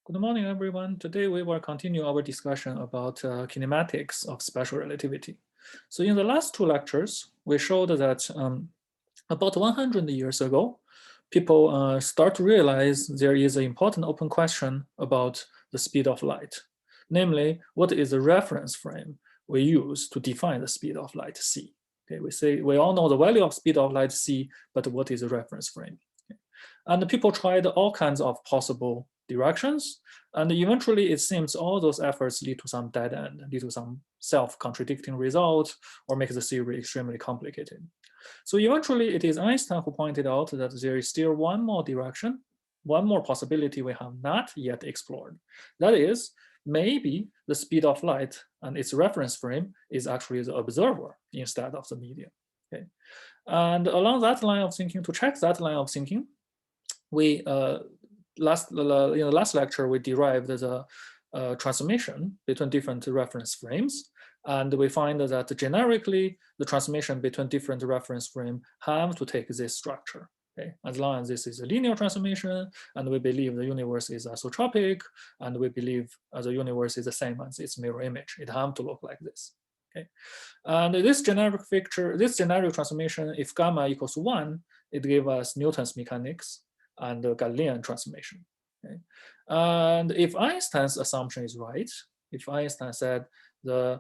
Good morning, everyone. Today we will continue our discussion about kinematics of special relativity. So in the last two lectures, we showed that about 100 years ago, people start to realize there is an important open question about the speed of light. Namely, what is the reference frame we use to define the speed of light c? Okay, we all know the value of speed of light c, but what is the reference frame? Okay. And people tried all kinds of possible directions. And eventually, it seems all those efforts lead to some dead end, lead to some self-contradicting result, or make the theory extremely complicated. So eventually, it is Einstein who pointed out that there is still one more direction, one more possibility we have not yet explored. That is, maybe the speed of light and its reference frame is actually the observer instead of the medium. Okay. And along that line of thinking, to check that line of thinking, we in the last lecture we derived the transformation between different reference frames, and we find that generically the transformation between different reference frames have to take this structure. Okay, as long as this is a linear transformation, and we believe the universe is isotropic, and we believe the universe is the same as its mirror image, it has to look like this. Okay, and this generic transformation, if gamma equals 1, it gives us Newton's mechanics and the Galilean transformation. Okay? And if Einstein's assumption is right, if Einstein said for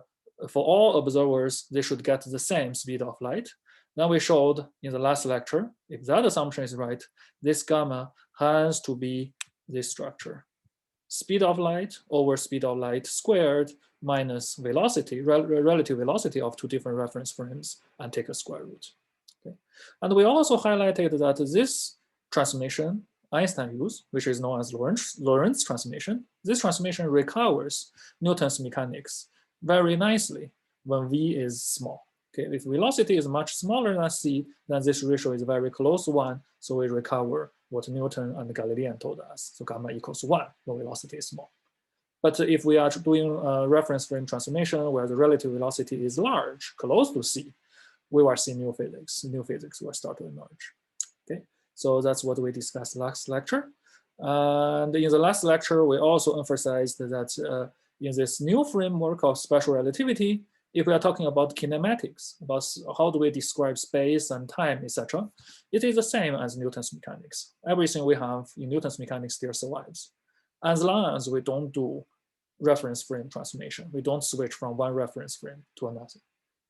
all observers, they should get the same speed of light, then we showed in the last lecture, if that assumption is right, this gamma has to be this structure. Speed of light over speed of light squared minus velocity, relative velocity of two different reference frames, and take a square root. Okay? And we also highlighted that this transformation Einstein used, which is known as Lorentz transformation, this transformation recovers Newton's mechanics very nicely when v is small. Okay, if velocity is much smaller than c, then this ratio is very close to 1, so we recover what Newton and Galilean told us, so gamma equals 1 when velocity is small. But if we are doing a reference frame transformation where the relative velocity is large, close to c, we will see new physics. New physics will start to emerge. Okay, so that's what we discussed last lecture. And in the last lecture, we also emphasized that in this new framework of special relativity, if we are talking about kinematics, about how do we describe space and time, etc., it is the same as Newton's mechanics. Everything we have in Newton's mechanics still survives, as long as we don't do reference frame transformation. We don't switch from one reference frame to another.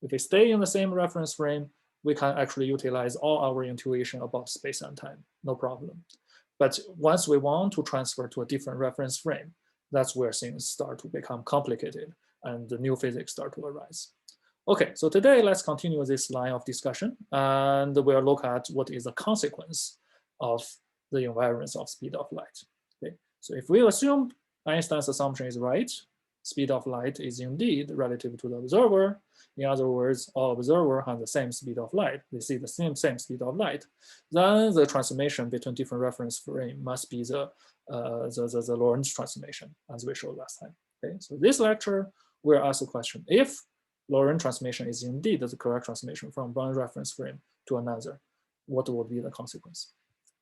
If we stay in the same reference frame, we can actually utilize all our intuition about space and time, no problem. But once we want to transfer to a different reference frame, that's where things start to become complicated and the new physics start to arise. Okay, so today let's continue this line of discussion, and we'll look at what is the consequence of the invariance of speed of light. Okay, so if we assume Einstein's assumption is right, speed of light is indeed relative to the observer. In other words, all observers have the same speed of light. They see the same speed of light. Then the transformation between different reference frames must be the Lorentz transformation, as we showed last time. Okay, so this lecture we'll ask the question: if Lorentz transformation is indeed the correct transformation from one reference frame to another, what would be the consequence?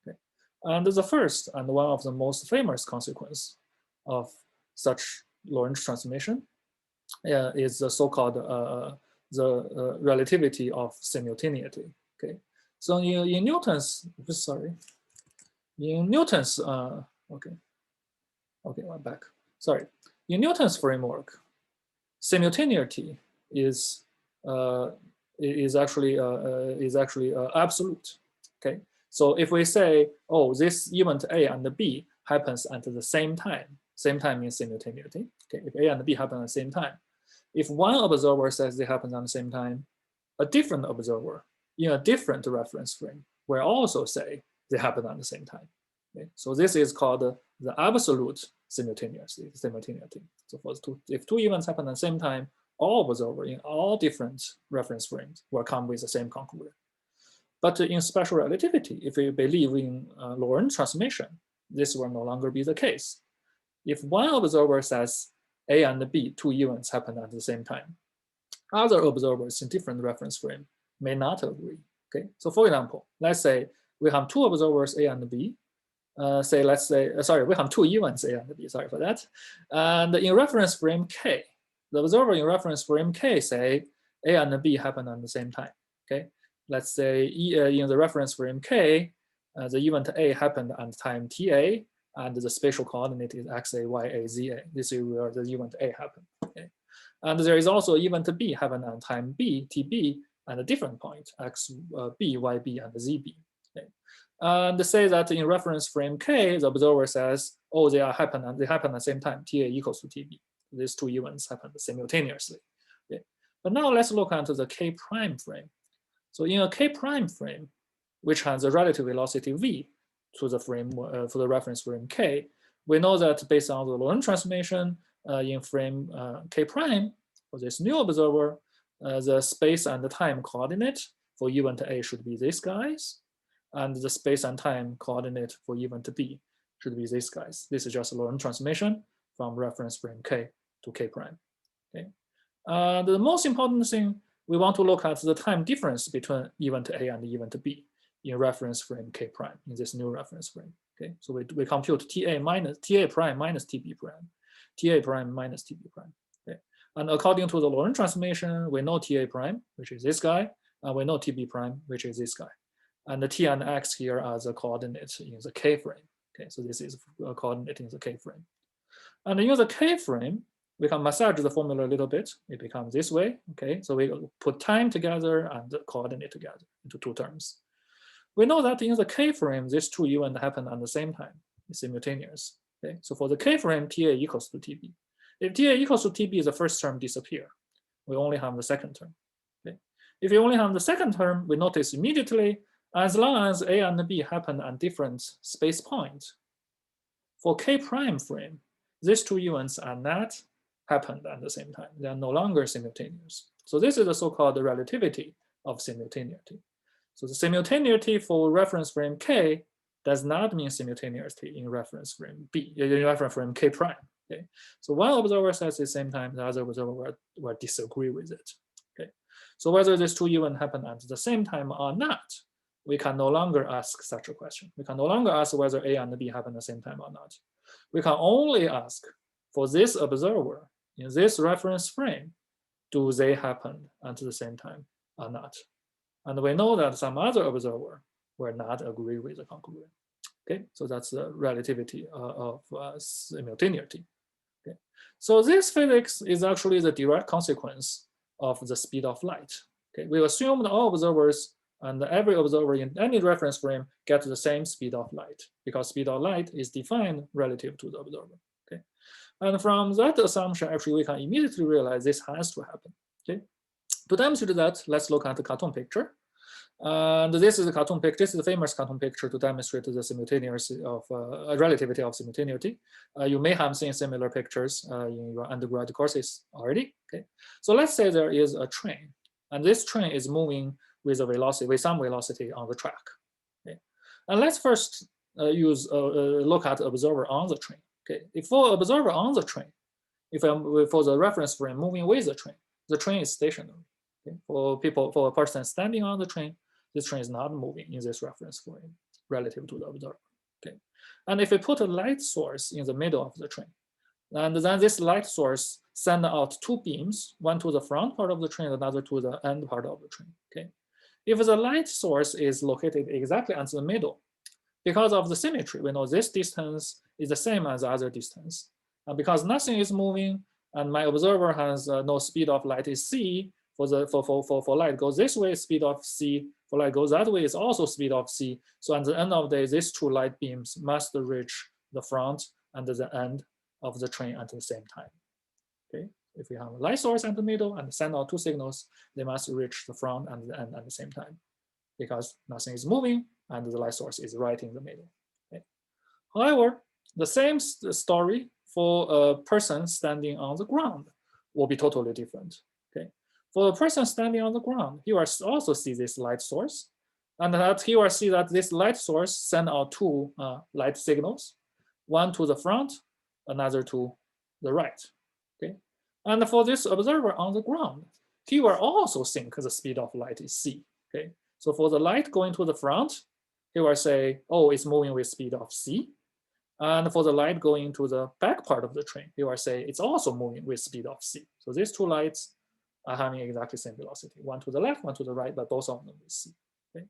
Okay, and the first and one of the most famous consequence of such Lorentz transformation is the so-called relativity of simultaneity. Okay, so in Newton's I'm back. Sorry, in Newton's framework, simultaneity is actually absolute. Okay, so if we say, oh, this event A and B happens at the same time means simultaneity. Okay, if A and B happen at the same time, if one observer says they happen at the same time, a different observer in a different reference frame will also say they happen at the same time. Okay, so this is called the absolute simultaneity. So if two events happen at the same time, all observers in all different reference frames will come with the same conclusion. But in special relativity, if we believe in Lorentz transformation, this will no longer be the case. If one observer says A and B, two events happen at the same time, other observers in different reference frame may not agree. Okay, so for example, let's say we have two observers A and B, say, let's say, sorry, we have two events A and B, sorry for that. And in reference frame K, the observer in reference frame K say A and B happen at the same time, okay? Let's say in the reference frame K, the event A happened at time TA, and the spatial coordinate is XA, YA, ZA. This is where the event A happened, okay? And there is also event B happen at time B, TB, at a different point, X, B, YB, and ZB, okay? And say that in reference frame K, the observer says, oh, they happen at the same time, TA equals to TB. These two events happen simultaneously. Okay. But now let's look at the K prime frame. So in a K prime frame, which has a relative velocity V to the frame for the reference frame K, we know that based on the Lorentz transformation in frame K prime, for this new observer, the space and the time coordinate for event A should be these guys, and the space and time coordinate for event B should be these guys. This is just a Lorentz transformation from reference frame K to K prime. Okay. The most important thing, we want to look at the time difference between event A and event B in reference frame K prime, in this new reference frame. Okay, so we compute TA prime minus TB prime, TA prime minus TB prime. Okay, and according to the Lorentz transformation, we know TA prime, which is this guy, and we know TB prime, which is this guy. And the T and X here are the coordinates in the K frame. Okay, so this is a coordinate in the K frame. And in the K frame, we can massage the formula a little bit. It becomes this way. Okay, so we put time together and the coordinate together into two terms. We know that in the K frame, these two events happen at the same time, it's simultaneous. Okay, so for the K frame, TA equals to TB. If TA equals to TB, the first term disappears. We only have the second term. Okay, if you only have the second term, we notice immediately, as long as A and B happen at different space points, for K prime frame, these two events are not happened at the same time. They are no longer simultaneous. So this is the so-called relativity of simultaneity. So the simultaneity for reference frame K does not mean simultaneity in reference frame B, in reference frame K prime. Okay, so one observer says at the same time, the other observer will disagree with it. Okay, so whether these two events happen at the same time or not, we can no longer ask such a question. We can no longer ask whether A and B happen at the same time or not. We can only ask for this observer in this reference frame, do they happen at the same time or not? And we know that some other observer will not agree with the conclusion. Okay, so that's the relativity of simultaneity. Okay, so this physics is actually the direct consequence of the speed of light. Okay, we assume that all observers and every observer in any reference frame gets the same speed of light, because speed of light is defined relative to the observer. Okay, and from that assumption, actually, we can immediately realize this has to happen. Okay, to demonstrate that, let's look at the cartoon picture. And this is the cartoon picture. This is the famous cartoon picture to demonstrate the simultaneity of relativity of simultaneity. You may have seen similar pictures in your undergrad courses already. Okay, so let's say there is a train, and this train is moving with a velocity, with some velocity on the track. Okay, and let's first look at observer on the train. Okay, if for observer on the train, for the reference frame moving with the train is stationary. Okay, for a person standing on the train, this train is not moving in this reference frame relative to the observer. Okay, and if we put a light source in the middle of the train, and then this light source send out two beams, one to the front part of the train, another to the end part of the train. Okay, if the light source is located exactly at the middle, because of the symmetry, we know this distance is the same as the other distance. And because nothing is moving, and my observer has no speed of light is c, for light goes this way, speed of c, for light goes that way is also speed of c. So at the end of the day, these two light beams must reach the front and the end of the train at the same time. Okay, if we have a light source at the middle and send out two signals, they must reach the front and the end at the same time, because nothing is moving and the light source is right in the middle. Okay. However, the same story for a person standing on the ground will be totally different. Okay, for a person standing on the ground, he will also see this light source, and that he will see that this light source send out two light signals, one to the front, another to the right. Okay, and for this observer on the ground, he will also think the speed of light is c. Okay, so for the light going to the front, Here I say, oh, it's moving with speed of c. And for the light going to the back part of the train, here I say it's also moving with speed of c. So these two lights are having exactly the same velocity, one to the left, one to the right, but both of them with c. Okay?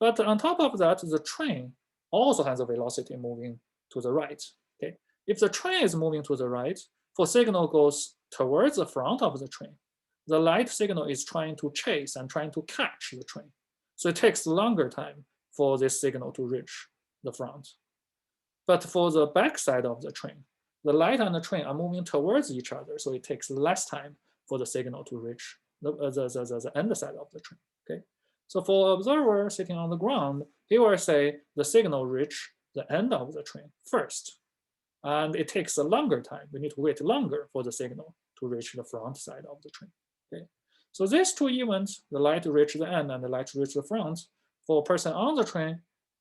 But on top of that, the train also has a velocity moving to the right. Okay? If the train is moving to the right, for signal goes towards the front of the train, the light signal is trying to chase and trying to catch the train. So it takes longer time for this signal to reach the front. But for the back side of the train, the light and the train are moving towards each other, so it takes less time for the signal to reach the end side of the train. Okay, so for observer sitting on the ground, he will say the signal reach the end of the train first, and it takes a longer time. We need to wait longer for the signal to reach the front side of the train. Okay, so these two events, the light reach the end and the light reach the front, for a person on the train,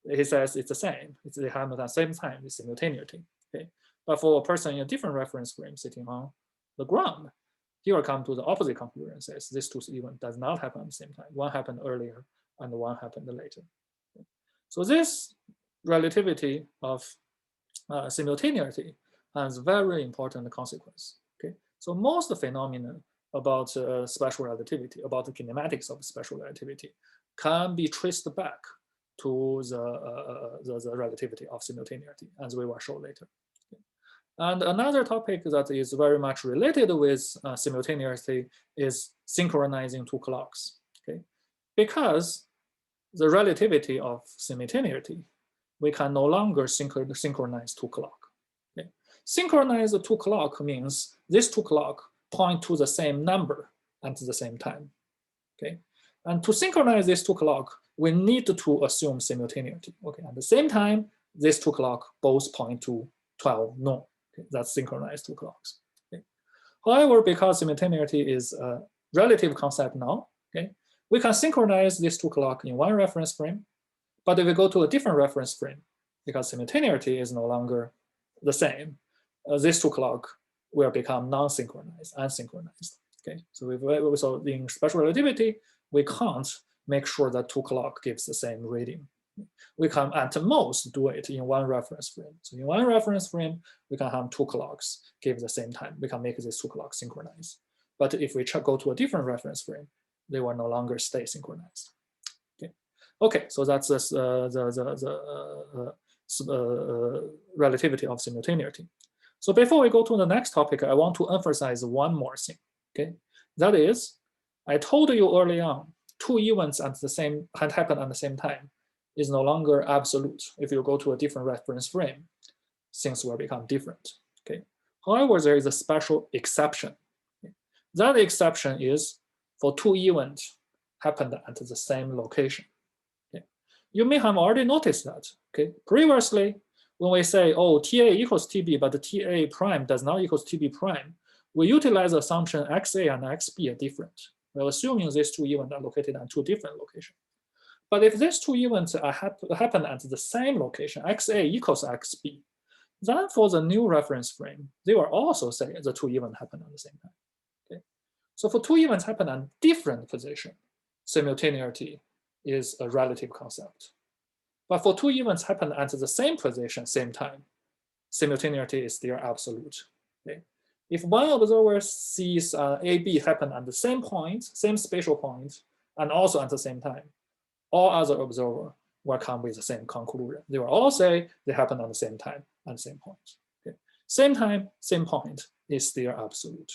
he says it's the same. They happen at the same time, it's simultaneity. Okay, but for a person in a different reference frame sitting on the ground, he will come to the opposite conclusion and says this two event does not happen at the same time. One happened earlier and one happened later. Okay. So this relativity of simultaneity has very important consequence. Okay, so most phenomena about special relativity, about the kinematics of special relativity, can be traced back to the relativity of simultaneity, as we will show later. Okay. And another topic that is very much related with simultaneity is synchronizing two clocks. Okay, because the relativity of simultaneity, we can no longer synchronize two clocks. Okay. Synchronize the two clocks means these two clocks point to the same number at the same time. Okay, and to synchronize these two clocks, we need to assume simultaneity. Okay, at the same time, these two clocks both point to 12 noon. Okay, that's synchronized two clocks. Okay. However, because simultaneity is a relative concept now, okay, we can synchronize these two clocks in one reference frame. But if we go to a different reference frame, because simultaneity is no longer the same, these two clocks will become non-synchronized, unsynchronized. Okay, so in special relativity, we can't make sure that two clocks gives the same reading. We can at most do it in one reference frame. So in one reference frame, we can have two clocks give the same time. We can make these two clocks synchronize. But if we go to a different reference frame, they will no longer stay synchronized. Okay, so that's the relativity of simultaneity. So before we go to the next topic, I want to emphasize one more thing. Okay, that is, I told you early on, two events at the same had happened at the same time is no longer absolute. If you go to a different reference frame, things will become different. Okay. However, there is a special exception. Okay. That exception is for two events happened at the same location. Okay. You may have already noticed that. Okay. Previously, when we say, oh, TA equals TB, but the TA prime does not equals TB prime, we utilize the assumption XA and XB are different. We're assuming these two events are located at two different locations. But if these two events happen at the same location, XA equals XB, then for the new reference frame, they will also say the two events happen at the same time. Okay? So for two events happen at different positions, simultaneity is a relative concept. But for two events happen at the same position, same time, simultaneity is still absolute. Okay? If one observer sees AB happen at the same point, same spatial point, and also at the same time, all other observers will come with the same conclusion. They will all say they happen at the same time and same point. Okay? Same time, same point is still absolute.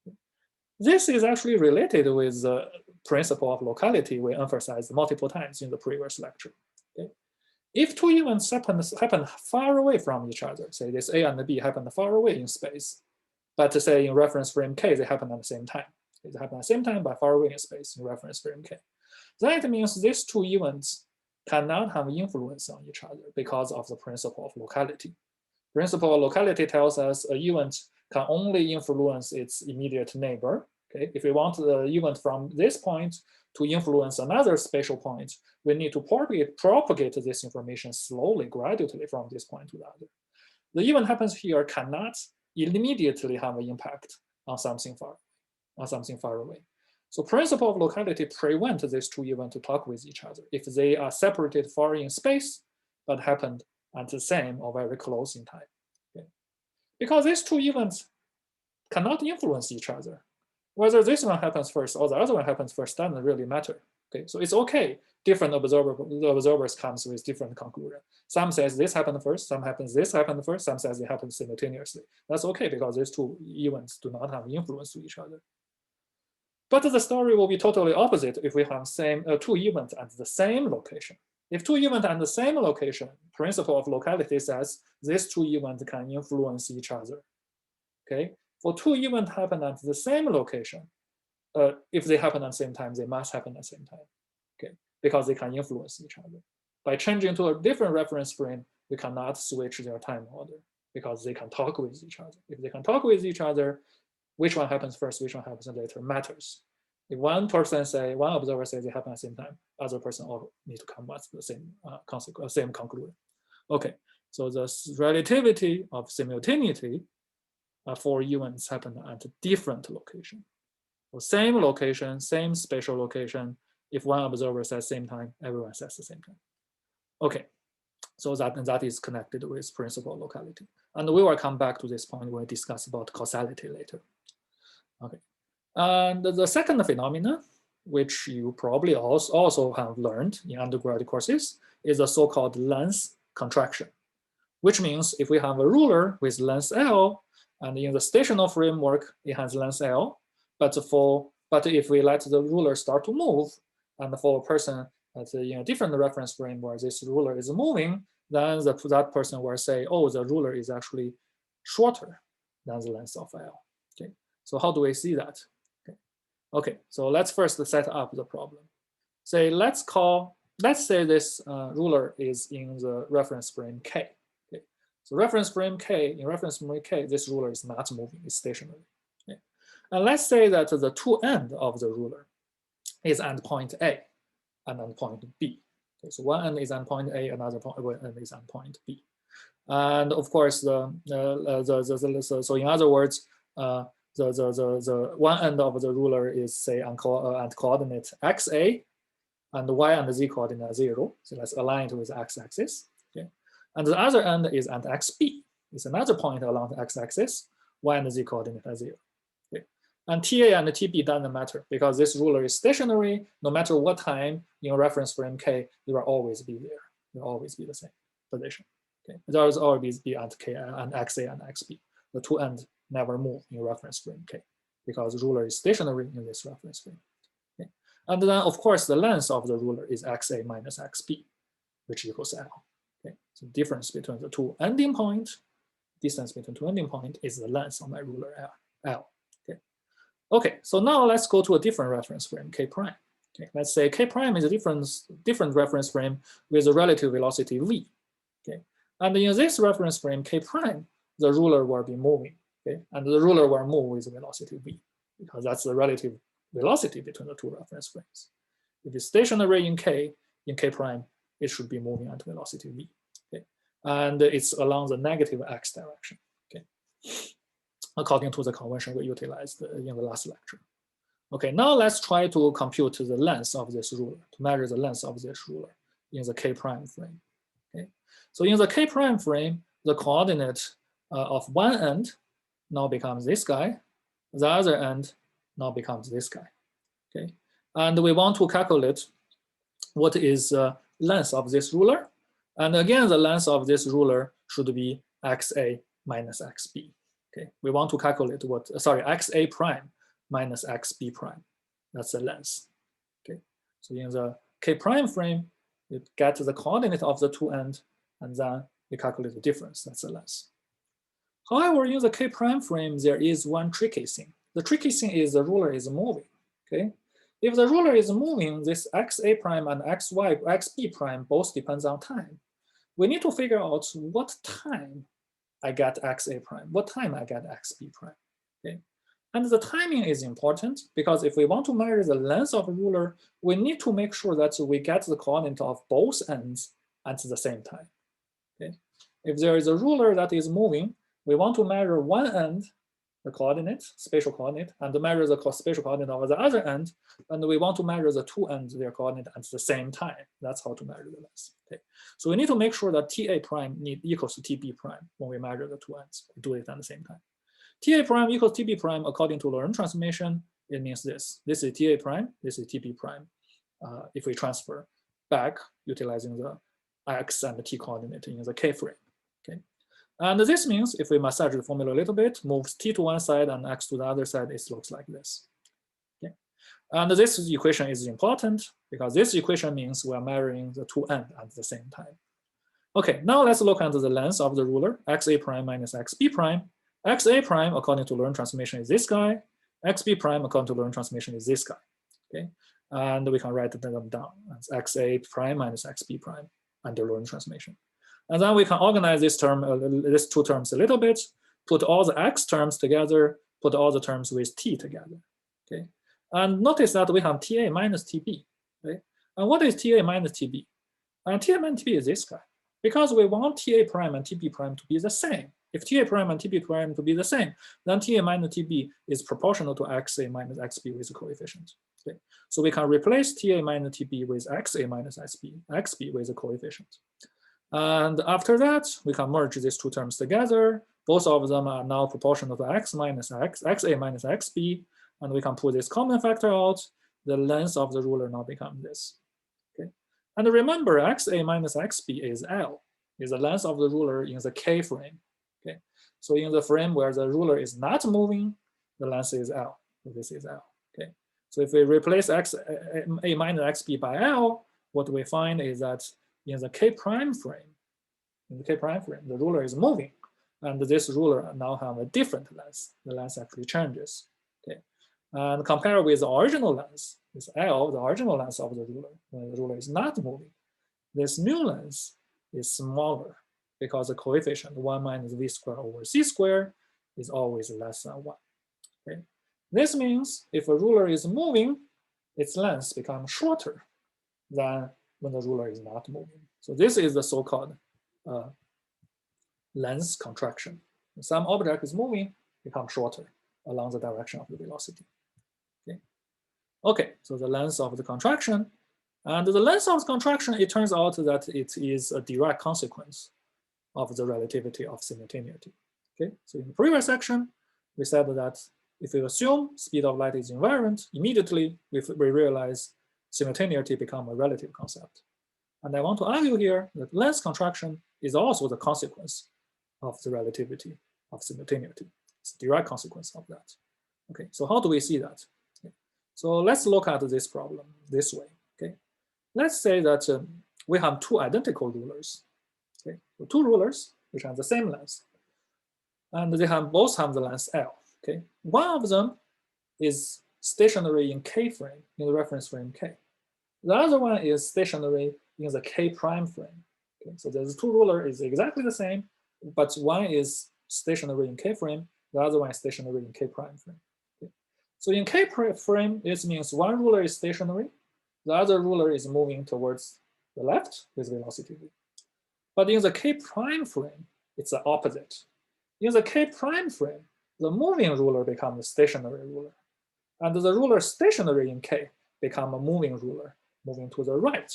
Okay? This is actually related with the principle of locality we emphasized multiple times in the previous lecture. Okay? If two events happen far away from each other, say this A and B happen far away in space, but to say in reference frame K, they happen at the same time. They happen at the same time, but far away in space in reference frame K. That means these two events cannot have influence on each other because of the principle of locality. Principle of locality tells us an event can only influence its immediate neighbor. Okay? If we want the event from this point to influence another spatial point, we need to propagate this information slowly, gradually from this point to the other. The event happens here cannot immediately have an impact on something far away. So principle of locality prevents these two events to talk with each other if they are separated far in space, but happened at the same or very close in time. Okay? Because these two events cannot influence each other. Whether this one happens first or the other one happens first doesn't really matter. Okay, so it's okay. Different observers comes with different conclusion. Some says this happened first, some happens this happened first, some says they happen simultaneously. That's okay because these two events do not have influence to each other. But the story will be totally opposite if we have two events at the same location. If two events at the same location, principle of locality says these two events can influence each other. Okay, for two events happen at the same location, if they happen at the same time, they must happen at the same time. Okay, because they can influence each other. By changing to a different reference frame, we cannot switch their time order because they can talk with each other. If they can talk with each other, which one happens first, which one happens later matters. If one observer says they happen at the same time, other person all need to come up with the same conclusion. Okay, so the relativity of simultaneity for events happen at a different location. So same location, same spatial location. If one observer says same time, everyone says the same time. Okay, so that is connected with principle of locality. And we will come back to this point when we discuss about causality later. Okay, and the second phenomenon, which you probably also have learned in undergraduate courses, is the so-called length contraction, which means if we have a ruler with length L, and in the stationary framework, it has length L, but if we let the ruler start to move, and for a person at a different reference frame where this ruler is moving, then that person will say, oh, the ruler is actually shorter than the length of L. Okay, so how do we see that? Okay, so let's first set up the problem. Say let's say this ruler is in the reference frame K. Okay, so reference frame K, in reference frame K, this ruler is not moving, it's stationary. Okay. And let's say that the two ends of the ruler is at point A and at point B. Okay, so one end is at point A, another end is at point B. And of course, so in other words, the one end of the ruler is say at coordinate XA, and the y and the z coordinate are 0. So let's align it with the x-axis. Okay, and the other end is at XB. It's another point along the x-axis. Y and z coordinate are 0. Okay, and TA and TB doesn't matter because this ruler is stationary. No matter what time in reference frame K, it will always be there. It will always be the same position. Okay, it will always be at K and XA and XB. The two ends never move in reference frame K because the ruler is stationary in this reference frame. Okay. And then, of course, the length of the ruler is XA minus XB, which equals L. Okay. So the difference between the two ending points, distance between two ending points is the length of my ruler L. Okay. Okay, so now let's go to a different reference frame, K prime. Okay. Let's say K prime is a different reference frame with a relative velocity V. Okay. And in this reference frame, K prime, the ruler will be moving. Okay, and the ruler will move with velocity v, because that's the relative velocity between the two reference frames. If it's stationary in K prime, it should be moving at velocity v. Okay, and it's along the negative x direction. Okay, according to the convention we utilized in the last lecture. Okay, now let's try to compute the length of this ruler, to measure the length of this ruler in the K prime frame. Okay, so in the K prime frame, the coordinate of one end now becomes this guy, the other end now becomes this guy. Okay, and we want to calculate what is length of this ruler, and again the length of this ruler should be XA minus XB. Okay, we want to calculate XA prime minus XB prime. That's the length. Okay, so in the K prime frame, you get the coordinate of the two ends, and then we calculate the difference. That's the length. However, in the K prime frame, there is one tricky thing. The tricky thing is the ruler is moving. Okay, if the ruler is moving, this XA prime and XB prime both depends on time. We need to figure out what time I get XA prime, what time I get XB prime. Okay, and the timing is important because if we want to measure the length of a ruler, we need to make sure that we get the coordinate of both ends at the same time. Okay, if there is a ruler that is moving, we want to measure one end the coordinate, spatial coordinate, and measure the spatial coordinate of the other end, and we want to measure the two ends of their coordinate at the same time. That's how to measure the length. Okay, so we need to make sure that TA prime equals to TB prime when we measure the two ends. We do it at the same time. TA prime equals TB prime according to Lorentz transformation. It means this. This is TA prime. This is TB prime. If we transfer back utilizing the X and the T coordinate in the K frame. Okay. And this means if we massage the formula a little bit, moves T to one side and X to the other side, it looks like this. Okay. And this equation is important because this equation means we are measuring the two ends at the same time. Okay, now let's look at the length of the ruler, XA prime minus XB prime. XA prime, according to Lorentz transformation, is this guy. XB prime, according to Lorentz transformation, is this guy. Okay, and we can write them down as XA prime minus XB prime under Lorentz transformation. And then we can organize this term, these two terms a little bit, put all the X terms together, put all the terms with T together. Okay, and notice that we have TA minus TB. Okay, and what is TA minus TB? And TA minus TB is this guy, because we want TA prime and TB prime to be the same. If TA prime and TB prime to be the same, then TA minus TB is proportional to XA minus XB with the coefficient. Okay, so we can replace TA minus TB with XA minus XB with the coefficient. And after that, we can merge these two terms together. Both of them are now proportional to X minus X, XA minus XB, and we can pull this common factor out. The length of the ruler now becomes this. Okay, and remember, XA minus XB is L, is the length of the ruler in the K frame. Okay, so in the frame where the ruler is not moving, the length is L. So this is L. Okay, so if we replace XA minus XB by L, what we find is that in the K prime frame, the ruler is moving, and this ruler now have a different length. The length actually changes. Okay, and compare with the original length, this L, the original length of the ruler, when the ruler is not moving, this new length is smaller because the coefficient 1 minus v squared over c squared is always less than 1. Okay, this means if a ruler is moving, its length becomes shorter than when the ruler is not moving. So this is the so-called length contraction. When some object is moving, becomes shorter along the direction of the velocity. Okay. Okay, so the length of the contraction. And the length of the contraction, it turns out that it is a direct consequence of the relativity of simultaneity. Okay, so in the previous section, we said that if we assume speed of light is invariant, immediately we realize simultaneity becomes a relative concept. And I want to argue here that length contraction is also the consequence of the relativity of simultaneity. It's a direct consequence of that. Okay, so how do we see that? Okay. So let's look at this problem this way. Okay, let's say that we have two identical rulers. Okay, so two rulers which have the same length, and they both have the length L. Okay, one of them is stationary in K frame, in the reference frame K. The other one is stationary in the K prime frame. Okay, so there's two rulers is exactly the same, but one is stationary in K frame, the other one is stationary in K prime frame. Okay. So in K frame, this means one ruler is stationary, the other ruler is moving towards the left with velocity v. But in the K prime frame, it's the opposite. In the K prime frame, the moving ruler becomes a stationary ruler, and the ruler stationary in K become a moving ruler, moving to the right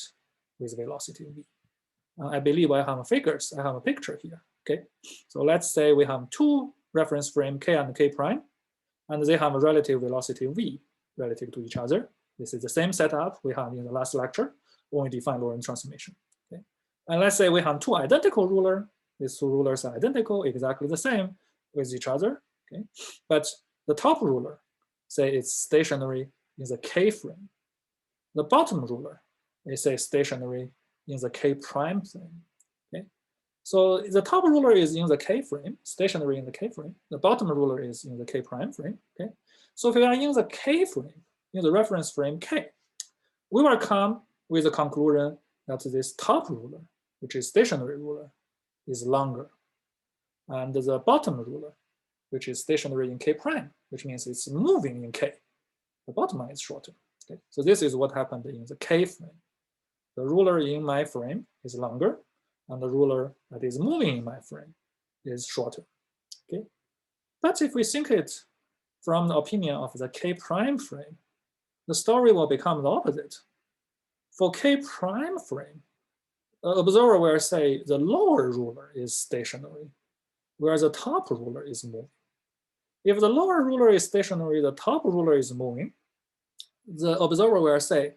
with velocity v. I believe I have figures. I have a picture here. Okay, so let's say we have two reference frame K and K prime, and they have a relative velocity v relative to each other. This is the same setup we had in the last lecture when we defined Lorentz transformation. Okay, and let's say we have two identical rulers. These two rulers are identical, exactly the same with each other. Okay, but the top ruler, say it's stationary in the K frame. The bottom ruler is say stationary in the K prime frame. Okay, so the top ruler is in the K frame, stationary in the K frame. The bottom ruler is in the K prime frame. Okay, so if we are in the K frame, in the reference frame K, we will come with the conclusion that this top ruler, which is stationary ruler, is longer, and the bottom ruler, which is stationary in K prime, which means it's moving in K, the bottom one is shorter. Okay, so this is what happened in the K frame. The ruler in my frame is longer, and the ruler that is moving in my frame is shorter. Okay, But if we think it from the opinion of the K prime frame, the story will become the opposite. For K prime frame, the observer will say the lower ruler is stationary, whereas the top ruler is moving. If the lower ruler is stationary, the top ruler is moving, the observer will say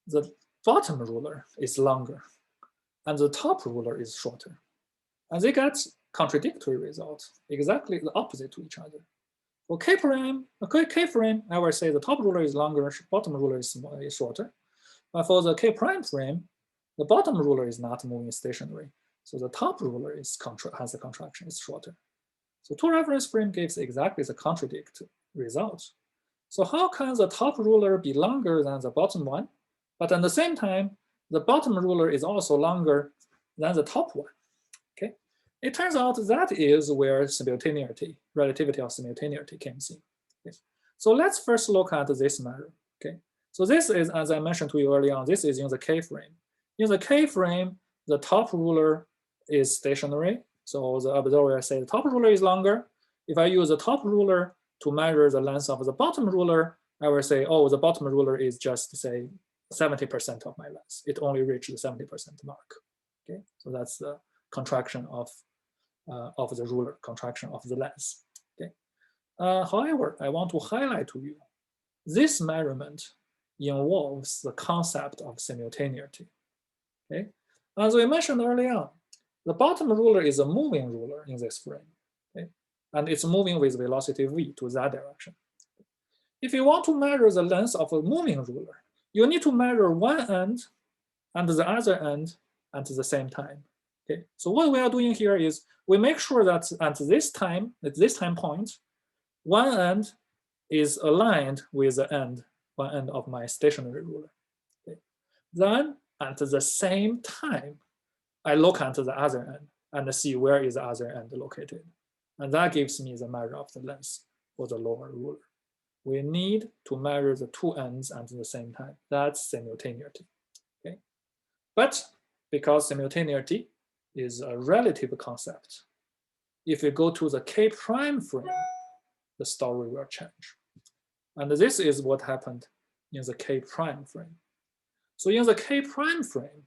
the bottom ruler is longer and the top ruler is shorter. And they get contradictory results, exactly the opposite to each other. For K frame, I will say the top ruler is longer, bottom ruler is shorter. But for the K prime frame, the bottom ruler is not moving stationary. So the top ruler has a contraction, it's shorter. So two reference frame gives exactly the contradictory result. So how can the top ruler be longer than the bottom one? But at the same time, the bottom ruler is also longer than the top one. Okay, it turns out that is where simultaneity, relativity of simultaneity comes in. Okay. So let's first look at this matter. Okay, so this is, as I mentioned to you earlier on, this is in the K frame. In the K frame, the top ruler is stationary. So the observer will say the top ruler is longer. If I use the top ruler to measure the length of the bottom ruler, I will say, oh, the bottom ruler is just, say, 70% of my length. It only reached the 70% mark. Okay, so that's the contraction of the ruler, contraction of the length. Okay. However, I want to highlight to you, this measurement involves the concept of simultaneity. Okay, as we mentioned earlier on, the bottom ruler is a moving ruler in this frame. Okay, and it's moving with velocity v to that direction. If you want to measure the length of a moving ruler, you need to measure one end and the other end at the same time. Okay, so what we are doing here is we make sure that at this time point, one end is aligned with the one end of my stationary ruler. Okay. Then at the same time, I look at the other end and see where is the other end located. And that gives me the measure of the length for the lower ruler. We need to measure the two ends at the same time. That's simultaneity. Okay? But because simultaneity is a relative concept, if we go to the K prime frame, the story will change. And this is what happened in the K prime frame. So in the K prime frame,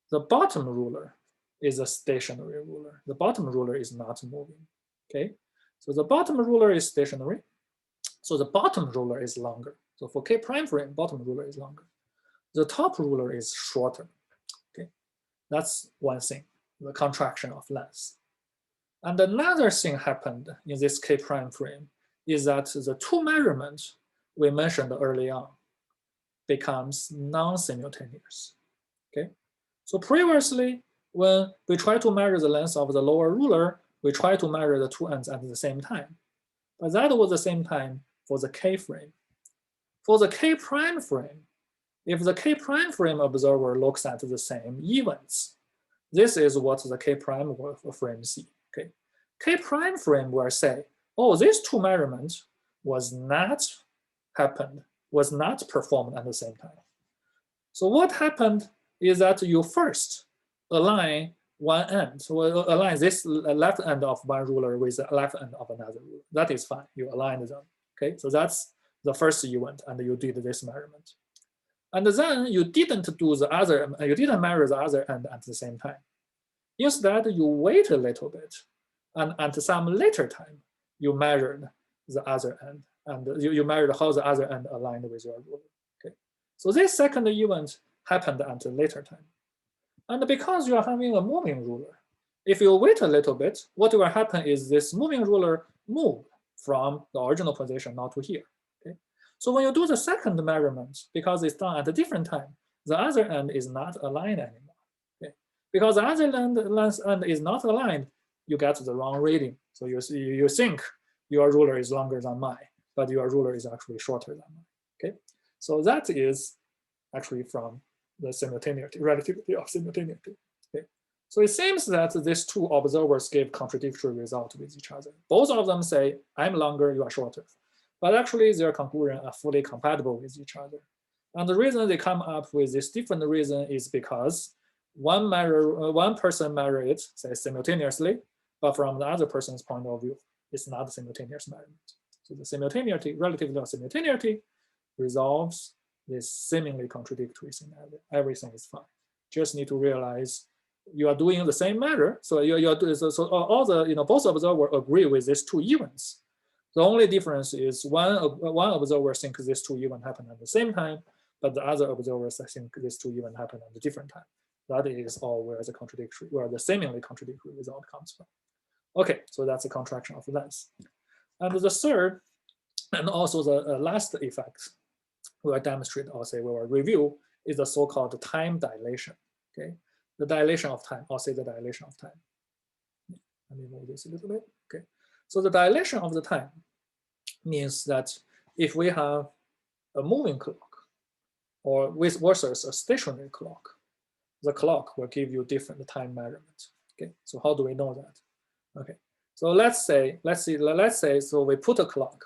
the bottom ruler is a stationary ruler. The bottom ruler is not moving. Okay, so the bottom ruler is stationary. So the bottom ruler is longer. So for K prime frame, bottom ruler is longer. The top ruler is shorter. Okay, that's one thing, the contraction of length. And another thing happened in this K prime frame is that the two measurements we mentioned early on becomes non-simultaneous. Okay, so previously, when we try to measure the length of the lower ruler, we try to measure the two ends at the same time. But that was the same time for the K frame. For the K prime frame, if the K prime frame observer looks at the same events, this is what the K prime frame see. Okay, K prime frame will say, oh, these two measurements was not performed at the same time. So what happened is that you first align one end. So align this left end of one ruler with the left end of another ruler. That is fine. You align them. Okay, so that's the first event, and you did this measurement. And then you didn't do the other. You didn't measure the other end at the same time. Instead, you wait a little bit, and at some later time, you measured the other end, and you measured how the other end aligned with your ruler. Okay, so this second event happened at a later time. And because you are having a moving ruler, if you wait a little bit, what will happen is this moving ruler moved from the original position now to here. Okay? So when you do the second measurement, because it's done at a different time, the other end is not aligned anymore. Okay? Because the other end is not aligned, you get the wrong reading. So you think your ruler is longer than mine, but your ruler is actually shorter than mine. Okay? So that is actually from the simultaneity, relativity of simultaneity. Okay. So it seems that these two observers gave contradictory results with each other. Both of them say, I'm longer, you are shorter. But actually their conclusions are fully compatible with each other. And the reason they come up with this different reason is because one person measures it, say simultaneously, but from the other person's point of view, it's not a simultaneous measurement. So the simultaneity, relativity of simultaneity, resolves this seemingly contradictory scenario. Everything is fine. Just need to realize you are doing the same measure. So you're doing so all the both observers agree with these two events. The only difference is one observer thinks these two events happen at the same time, but the other observers think these two events happen at a different time. That is all where the seemingly contradictory result comes from. Okay, so that's a contraction of length. And the third, and also the last effect we will demonstrate, or say we will review, is the so-called time dilation. Okay, the dilation of time, or say the dilation of time. Let me move this a little bit. Okay, so the dilation of the time means that if we have a moving clock, or versus a stationary clock, the clock will give you different time measurements. Okay, so how do we know that? Okay, so let's say, so we put a clock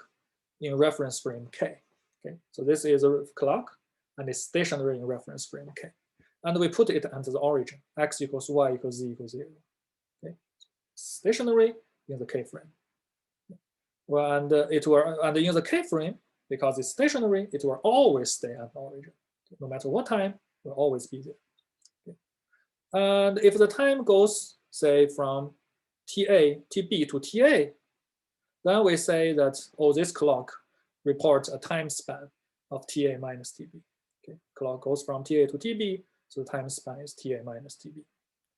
in reference frame K. Okay, so this is a clock and it's stationary in reference frame K. And we put it at the origin, x equals y equals z equals 0. Okay, stationary in the K frame. Well, and and in the K frame, because it's stationary, it will always stay at the origin. No matter what time, it will always be there. Okay. And if the time goes, say, from TB to TA, then we say that, oh, this clock reports a time span of TA minus TB. Okay, clock goes from TA to TB, so the time span is TA minus TB.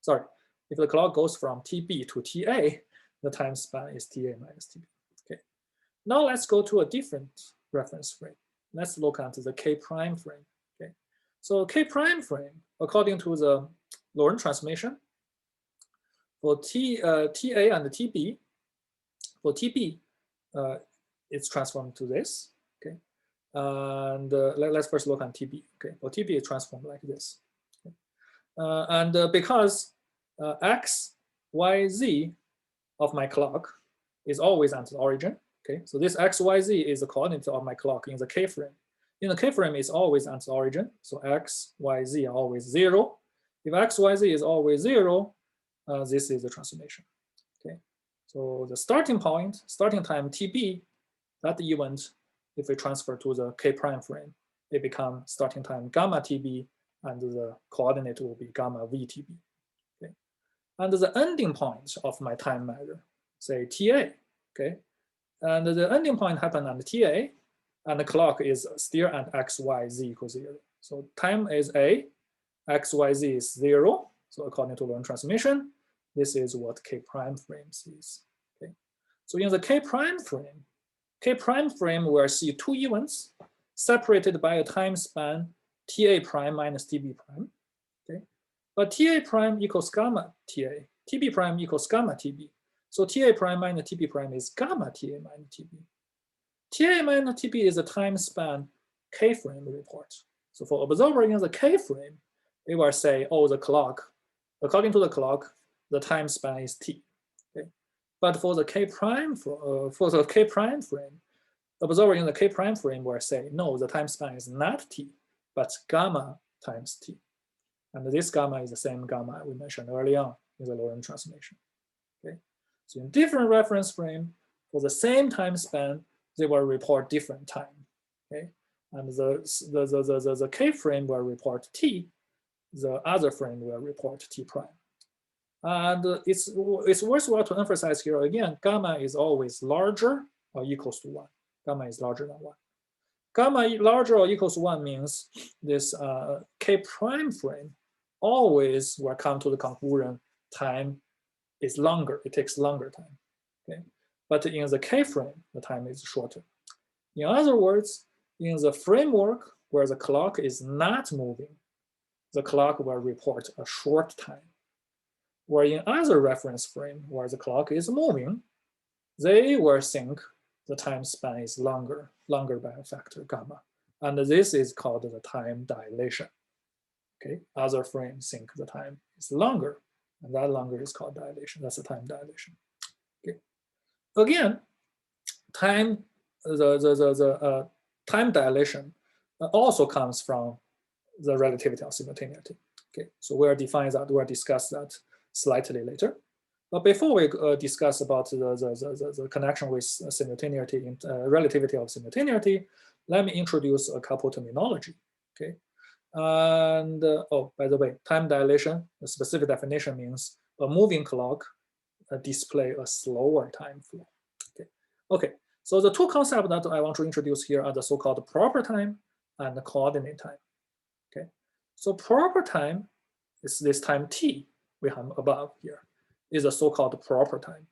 Sorry, if the clock goes from TB to TA, the time span is TA minus TB. Okay, now let's go to a different reference frame. Let's look at the K prime frame. Okay, so K prime frame, according to the Lorentz transformation, for TA and TB, for TB, it's transformed to this. Okay, and let's first look at TB. Okay, for TB, it's transformed like this. Okay. And because x, y, z of my clock is always at the origin. Okay, so this x, y, z is the coordinate of my clock in the K frame. In the K frame, it's always at the origin. So x, y, z are always 0. If x, y, z is always 0, this is the transformation. Okay, so the starting point, starting time TB, that event, if we transfer to the K prime frame, it becomes starting time gamma TB, and the coordinate will be gamma VTB. Okay, and the ending point of my time measure, say TA. Okay, and the ending point happened at TA, and the clock is still at x, y, z equals 0. So time is A, x, y, z is 0. So according to Lorentz transformation, this is what K prime frame is. Okay, so in the K prime frame we'll see two events separated by a time span TA prime minus TB prime. Okay, but TA prime equals gamma TA, TB prime equals gamma TB. So TA prime minus TB prime is gamma TA minus TB. TA minus TB is a time span K frame report. So for observer in the K frame, it will say, oh, the clock, according to the clock, the time span is T. Okay, but for the K prime frame, observer in the K prime frame will say, no, the time span is not T, but gamma times T. And this gamma is the same gamma we mentioned early on in the Lorentz transformation. Okay, so in different reference frame, for the same time span, they will report different time. Okay, and the K frame will report T, the other frame will report T prime. And it's worthwhile to emphasize here again, gamma is always larger or equals to 1. Gamma is larger than 1. Gamma larger or equals to 1 means this K prime frame always will come to the conclusion time is longer, it takes longer time. Okay, but in the K frame, the time is shorter. In other words, in the framework where the clock is not moving, the clock will report a short time. Where in other reference frame where the clock is moving, they will think the time span is longer by a factor gamma. And this is called the time dilation. Okay, other frames think the time is longer, and that longer is called dilation. That's the time dilation. Okay, again, time time dilation also comes from the relativity of simultaneity. Okay, so we'll define that, we'll discuss that slightly later. But before we discuss about the connection with simultaneity, relativity of simultaneity, let me introduce a couple terminology. Okay, and oh, by the way, time dilation, the specific definition means a moving clock display a slower time flow. Okay. So the two concepts that I want to introduce here are the so-called proper time and the coordinate time. Okay. So proper time is this time t we have above here is a so-called proper time.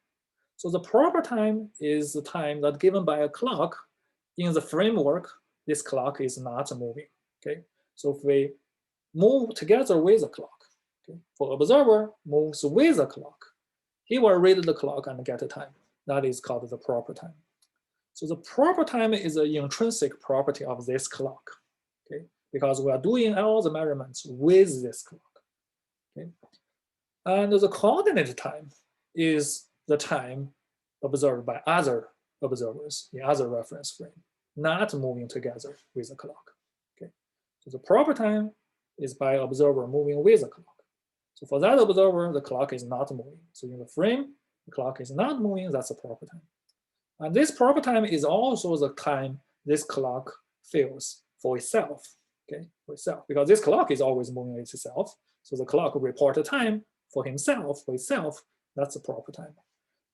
So the proper time is the time that given by a clock in the framework, this clock is not moving. Okay. So if we move together with the clock, okay, for observer moves with the clock, he will read the clock and get a time. That is called the proper time. So the proper time is an intrinsic property of this clock, okay? Because we are doing all the measurements with this clock, okay? And the coordinate time is the time observed by other observers in other reference frame, not moving together with the clock, okay? So the proper time is by observer moving with the clock. So for that observer, the clock is not moving. So in the frame, the clock is not moving, that's the proper time. And this proper time is also the time this clock feels for itself, okay, for itself, because this clock is always moving with itself. So the clock will report a time for himself, for itself, that's the proper time.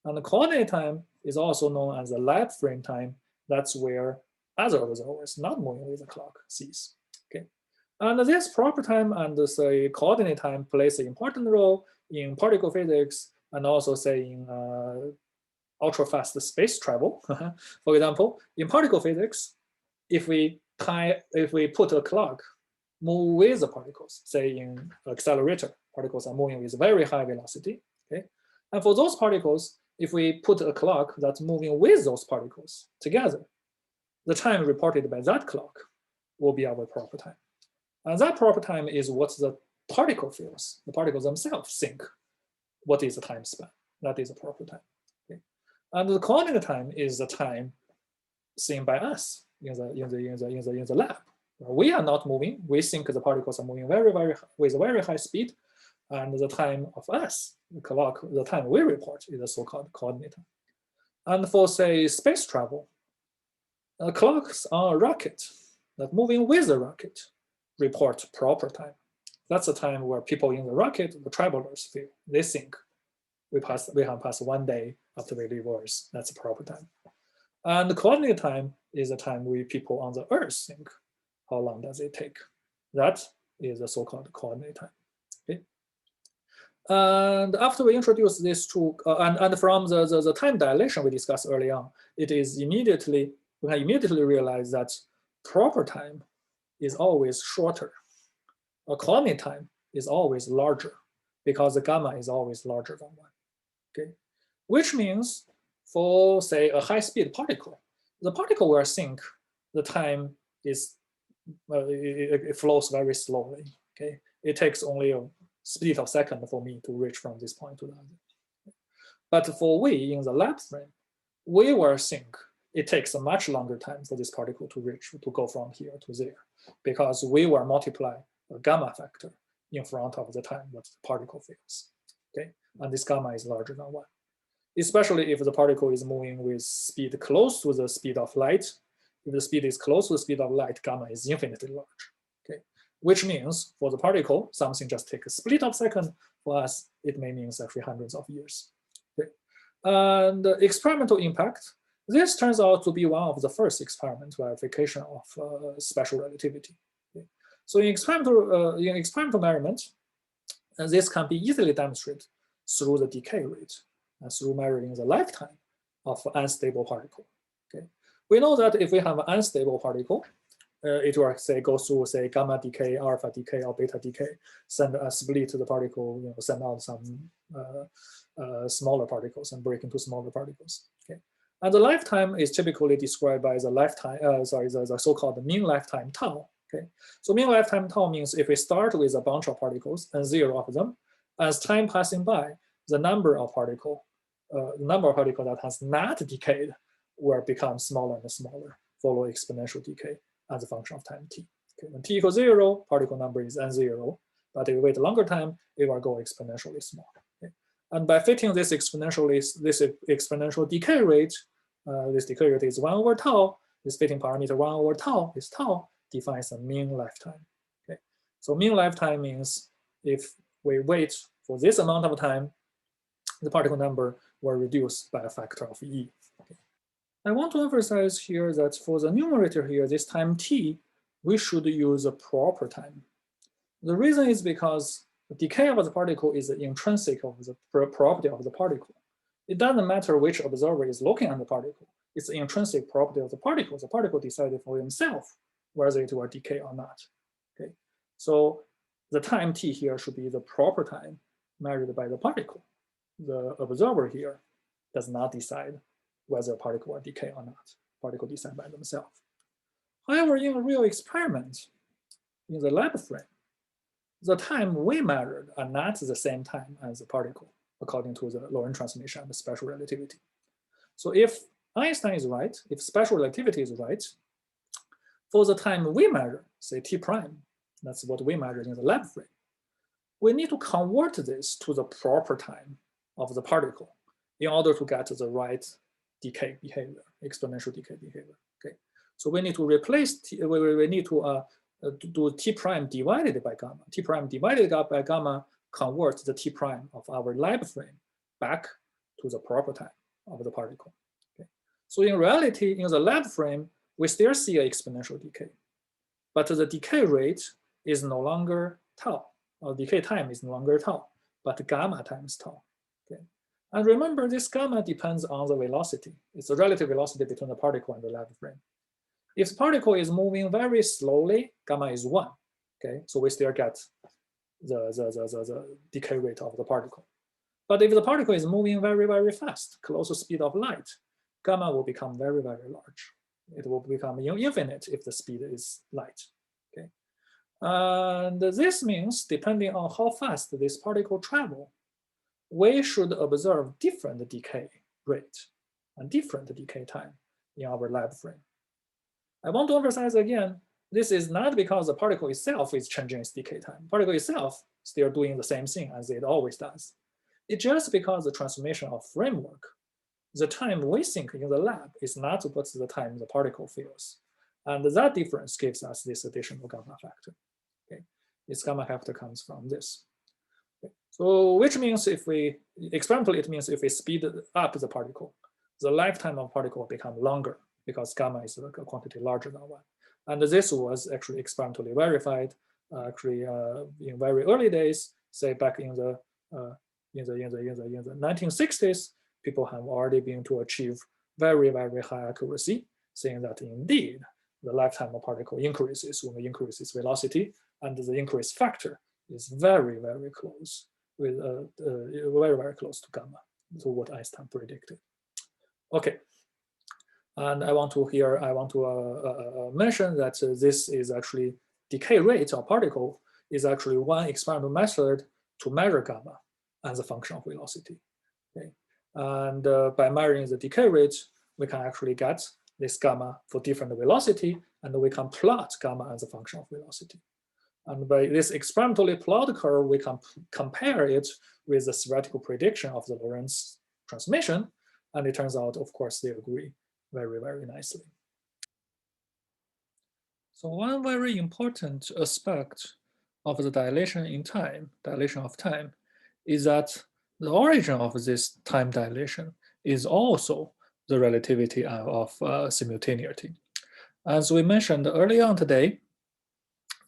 And the coordinate time is also known as the lab frame time. That's where other observers not moving with the clock sees, okay. And this proper time and this coordinate time plays an important role in particle physics and also say in ultra-fast space travel. For example, in particle physics, if we put a clock move with the particles, say in accelerator, particles are moving with very high velocity, okay? And for those particles, if we put a clock that's moving with those particles together, the time reported by that clock will be our proper time. And that proper time is what the particle feels. The particles themselves think what is the time span. That is a proper time. Okay? And the coordinate time is the time seen by us in the lab. We are not moving. We think the particles are moving with very high speed. And the time of us, the clock, the time we report is the so-called coordinate time. And for, say, space travel, clocks on a rocket that moving with the rocket report proper time. That's the time where people in the rocket, the travelers, feel they think we have passed 1 day after we leave Earth. That's a proper time. And the coordinate time is the time we people on the Earth think. How long does it take? That is the so-called coordinate time. Okay. And after we introduce these two, and from the time dilation we discussed early on, it is we can immediately realize that proper time is always shorter. A coordinate time is always larger because the gamma is always larger than 1. Okay, which means for, say, a high-speed particle, the particle will think the time is it flows very slowly. Okay, it takes only a split of a second for me to reach from this point to the other. But for we in the lab frame, we will think it takes a much longer time for this particle to go from here to there, because we will multiply a gamma factor in front of the time that the particle feels. Okay, and this gamma is larger than 1. Especially if the particle is moving with speed close to the speed of light. If the speed is close to the speed of light, gamma is infinitely large. Okay, which means for the particle, something just takes a split of a second. For us, it may mean actually hundreds of years. Okay, and the experimental impact. This turns out to be one of the first experimental verification of special relativity. Okay. So in experimental measurement, this can be easily demonstrated through the decay rate and through measuring the lifetime of an unstable particle. Okay. We know that if we have an unstable particle, it will say go through, say, gamma decay, alpha decay, or beta decay, send a split to the particle, send out some smaller particles and break into smaller particles. Okay. And the lifetime is typically described by the lifetime, the so-called mean lifetime tau. Okay. So mean lifetime tau means if we start with a bunch of particles and 0 of them, as time passing by, the number of particle that has not decayed will become smaller and smaller, follow exponential decay as a function of time t. Okay. When t equals 0, particle number is n0, but if we wait a longer time, it will go exponentially small. Okay. And by fitting this exponential decay rate, this decay rate is 1 over tau. This fitting parameter 1 over tau is tau defines a mean lifetime. Okay, so mean lifetime means if we wait for this amount of time, the particle number will reduce by a factor of e. Okay. I want to emphasize here that for the numerator here, this time t, we should use a proper time. The reason is because the decay of the particle is intrinsic of the property of the particle. It doesn't matter which observer is looking at the particle. It's the intrinsic property of the particle. The particle decided for himself whether it will decay or not. Okay, so the time t here should be the proper time measured by the particle. The observer here does not decide whether a particle will decay or not. Particle decide by themselves. However, in a real experiment, in the lab frame, the time we measured are not the same time as the particle, according to the Lorentz transmission and the special relativity. So if Einstein is right, if special relativity is right, for the time we measure, say t prime, that's what we measured in the lab frame, we need to convert this to the proper time of the particle in order to get the right decay behavior, exponential decay behavior. Okay, so we need to replace we need to do t prime divided by gamma. T prime divided by gamma converts the t prime of our lab frame back to the proper time of the particle. Okay, so in reality, in the lab frame, we still see an exponential decay, but the decay rate is no longer tau, or decay time is no longer tau, but gamma times tau. Okay, and remember, this gamma depends on the velocity. It's the relative velocity between the particle and the lab frame. If the particle is moving very slowly, gamma is 1. Okay, so we still get the decay rate of the particle. But if the particle is moving very, very fast, close to speed of light, gamma will become very, very large. It will become infinite if the speed is light. Okay, and this means depending on how fast this particle travel, we should observe different decay rate and different decay time in our lab frame. I want to emphasize again, this is not because the particle itself is changing its decay time. Particle itself still doing the same thing as it always does. It's just because the transformation of framework, the time we think in the lab is not what's the time the particle feels. And that difference gives us this additional gamma factor. Okay, this gamma factor comes from this. Okay. So which means if we, experimentally, it means if we speed up the particle, the lifetime of particle will become longer because gamma is a quantity larger than 1. And this was actually experimentally verified in very early days, say back in the 1960s, people have already been to achieve very, very high accuracy, saying that indeed the lifetime of particle increases when we increase its velocity, and the increase factor is very, very close with very, very close to gamma, to what Einstein predicted. Okay, and I want to mention that this is actually decay rate of particle is actually one experimental method to measure gamma as a function of velocity. Okay, and by measuring the decay rate, we can actually get this gamma for different velocity, and we can plot gamma as a function of velocity. And by this experimentally plotted curve, we can compare it with the theoretical prediction of the Lorentz transmission, and it turns out, of course, they agree very, very nicely. So one very important aspect of the dilation in time, dilation of time, is that the origin of this time dilation is also the relativity of simultaneity. As we mentioned earlier on today,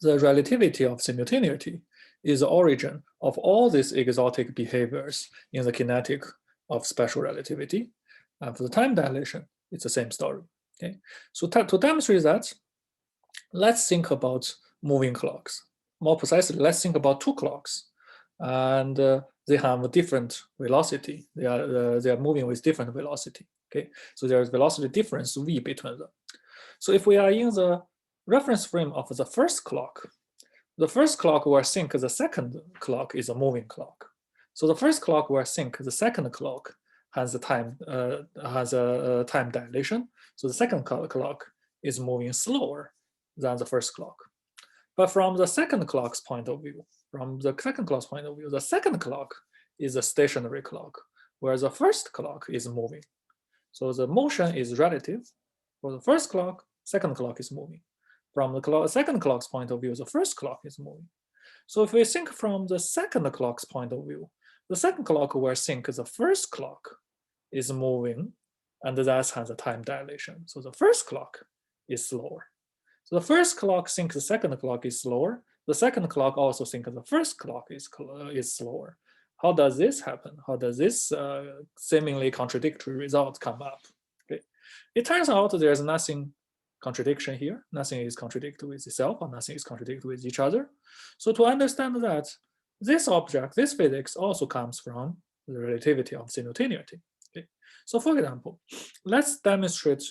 the relativity of simultaneity is the origin of all these exotic behaviors in the kinetic of special relativity. And for the time dilation, it's the same story. Okay, so to demonstrate that, let's think about moving clocks. More precisely, let's think about 2 clocks, and they have a different velocity. They are moving with different velocity. Okay, so there is velocity difference v between them. So if we are in the reference frame of the first clock will think the second clock is a moving clock. So the first clock will think the second clock has a time time dilation. So the second clock is moving slower than the first clock. But from the second clock's point of view, the second clock is a stationary clock, where the first clock is moving. So the motion is relative. For the first clock, second clock is moving. From the second clock's point of view, the first clock is moving. So if we think from the second clock's point of view, the second clock will think the first clock is moving, and that has a time dilation. So the first clock is slower. So the first clock thinks the second clock is slower. The second clock also thinks the first clock is slower. How does this happen? How does this seemingly contradictory result come up? Okay. It turns out there's nothing contradiction here. Nothing is contradicted with itself, or nothing is contradicted with each other. So to understand that, this object, this physics also comes from the relativity of simultaneity. Okay. So for example, let's demonstrate,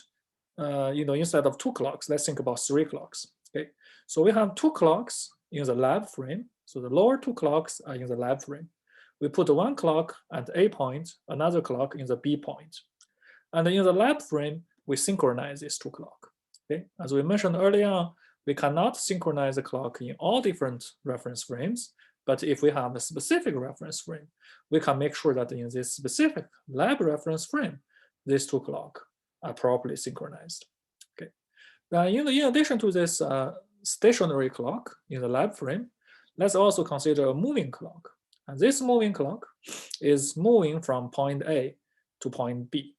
instead of 2 clocks, let's think about 3 clocks. Okay. So we have 2 clocks in the lab frame. So the lower 2 clocks are in the lab frame. We put 1 clock at A point, another clock in the B point. And in the lab frame, we synchronize these 2 clocks. Okay? As we mentioned earlier on, we cannot synchronize the clock in all different reference frames, but if we have a specific reference frame, we can make sure that in this specific lab reference frame, these 2 clocks are properly synchronized. Okay. Now, in addition to this stationary clock in the lab frame, let's also consider a moving clock. And this moving clock is moving from point A to point B.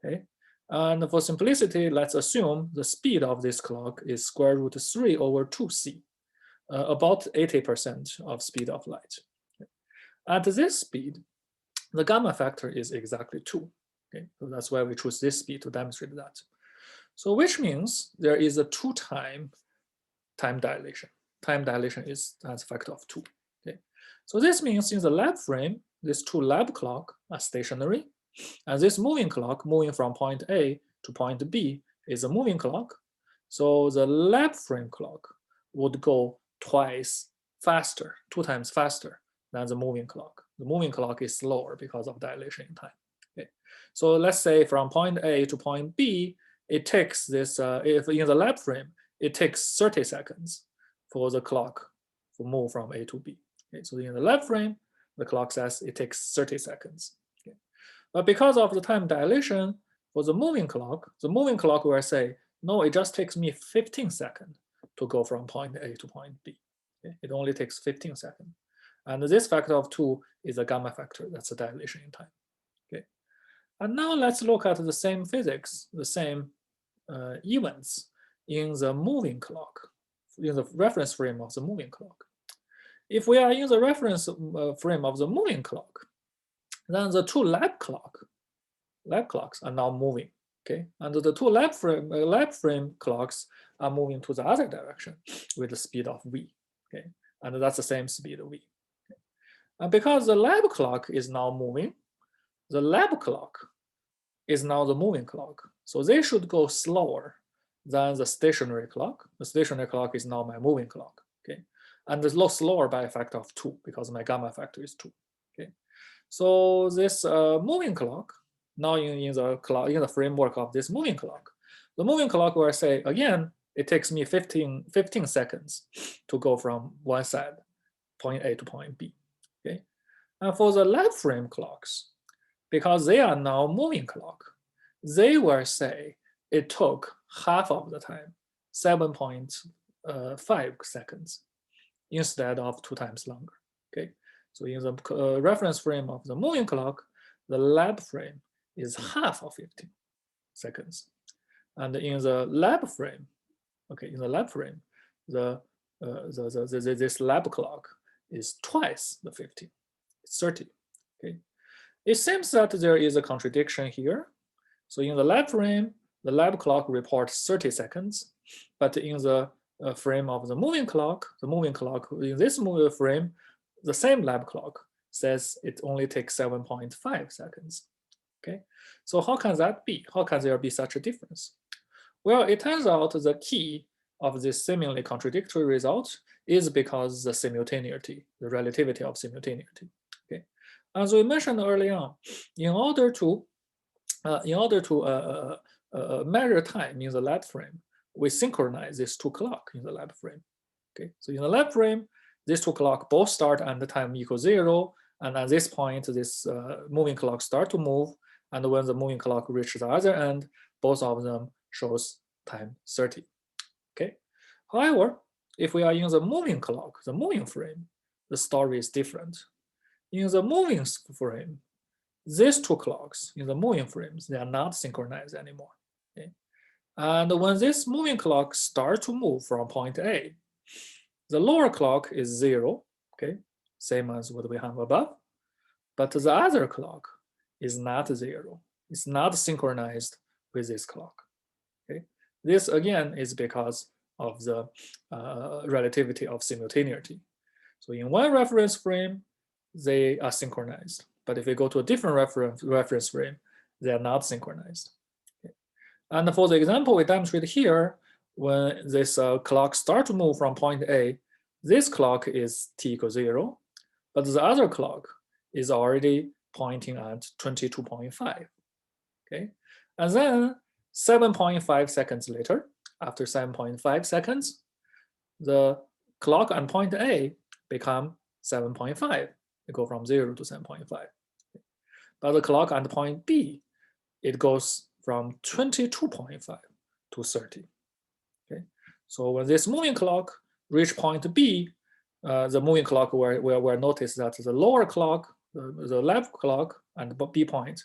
Okay. And for simplicity, let's assume the speed of this clock is square root 3 over 2c, about 80% of speed of light. Okay. At this speed, the gamma factor is exactly 2. Okay. So that's why we choose this speed to demonstrate that. So which means there is a 2-time time dilation. Time dilation has a factor of 2. Okay. So this means in the lab frame, these 2 lab clocks are stationary. And this moving clock, moving from point A to point B, is a moving clock. So the lab frame clock would go twice faster, 2 times faster than the moving clock. The moving clock is slower because of dilation in time. Okay. So let's say from point A to point B, it takes this, if in the lab frame, it takes 30 seconds for the clock to move from A to B. Okay. So in the lab frame, the clock says it takes 30 seconds. But because of the time dilation for the moving clock will say, no, it just takes me 15 seconds to go from point A to point B. Okay? It only takes 15 seconds. And this factor of 2 is a gamma factor. That's a dilation in time. Okay. And now let's look at the same physics, the same events in the moving clock, in the reference frame of the moving clock. If we are in the reference frame of the moving clock, then the 2 lab clocks are now moving. Okay, and the 2 lab frame clocks are moving to the other direction with the speed of v. Okay, and that's the same speed v. Okay. And because the lab clock is now moving, the lab clock is now the moving clock. So they should go slower than the stationary clock. The stationary clock is now my moving clock. Okay, and it's a lot slower by a factor of 2 because my gamma factor is 2. Okay. So this moving clock, now in the framework of this moving clock, the moving clock will say, again, it takes me 15 seconds to go from one side, point A to point B. Okay. And for the lab frame clocks, because they are now moving clock, they will say it took half of the time, 7.5 seconds, instead of 2 times longer. Okay. So in the reference frame of the moving clock, the lab frame is half of 15 seconds. And in the lab frame, okay, this lab clock is twice the 15, it's 30. Okay. It seems that there is a contradiction here. So in the lab frame, the lab clock reports 30 seconds, but in the frame of the moving clock, in this moving frame, the same lab clock says it only takes 7.5 seconds. Okay, so how can that be? How can there be such a difference? Well, it turns out the key of this seemingly contradictory result is because the simultaneity, the relativity of simultaneity. Okay, as we mentioned earlier on, in order to measure time in the lab frame, we synchronize these 2 clocks in the lab frame. Okay, so in the lab frame, these 2 clocks both start and the time equals 0, And at this point, this moving clock start to move. And when the moving clock reaches the other end, both of them shows time 30. Okay. However, if we are in the moving clock, the moving frame, the story is different. In the moving frame, these two clocks in the moving frames, they are not synchronized anymore. Okay? And when this moving clock starts to move from point A, the lower clock is 0, okay, same as what we have above, but the other clock is not 0. It's not synchronized with this clock. Okay, this again is because of the relativity of simultaneity. So in one reference frame, they are synchronized, but if we go to a different reference frame, they are not synchronized. Okay. And for the example we demonstrate here, when this clock starts to move from point A, this clock is t equals 0, but the other clock is already pointing at 22.5. Okay, and then 7.5 seconds later, after 7.5 seconds, the clock on point A become 7.5. It go from 0 to 7.5. But the clock on point B, it goes from 22.5 to 30. Okay, so when this moving clock reach point B, the moving clock will notice that the lower clock, the left clock and B point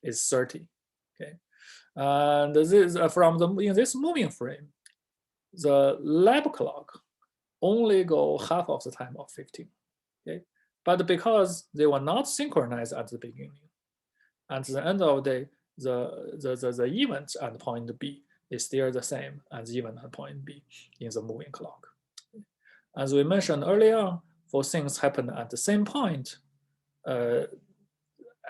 is 30. Okay, and this in this moving frame, the lab clock only go half of the time of 15. Okay, but because they were not synchronized at the beginning, at the end of the day, the event at point B is still the same as the event at point B in the moving clock. As we mentioned earlier, for things happen at the same point,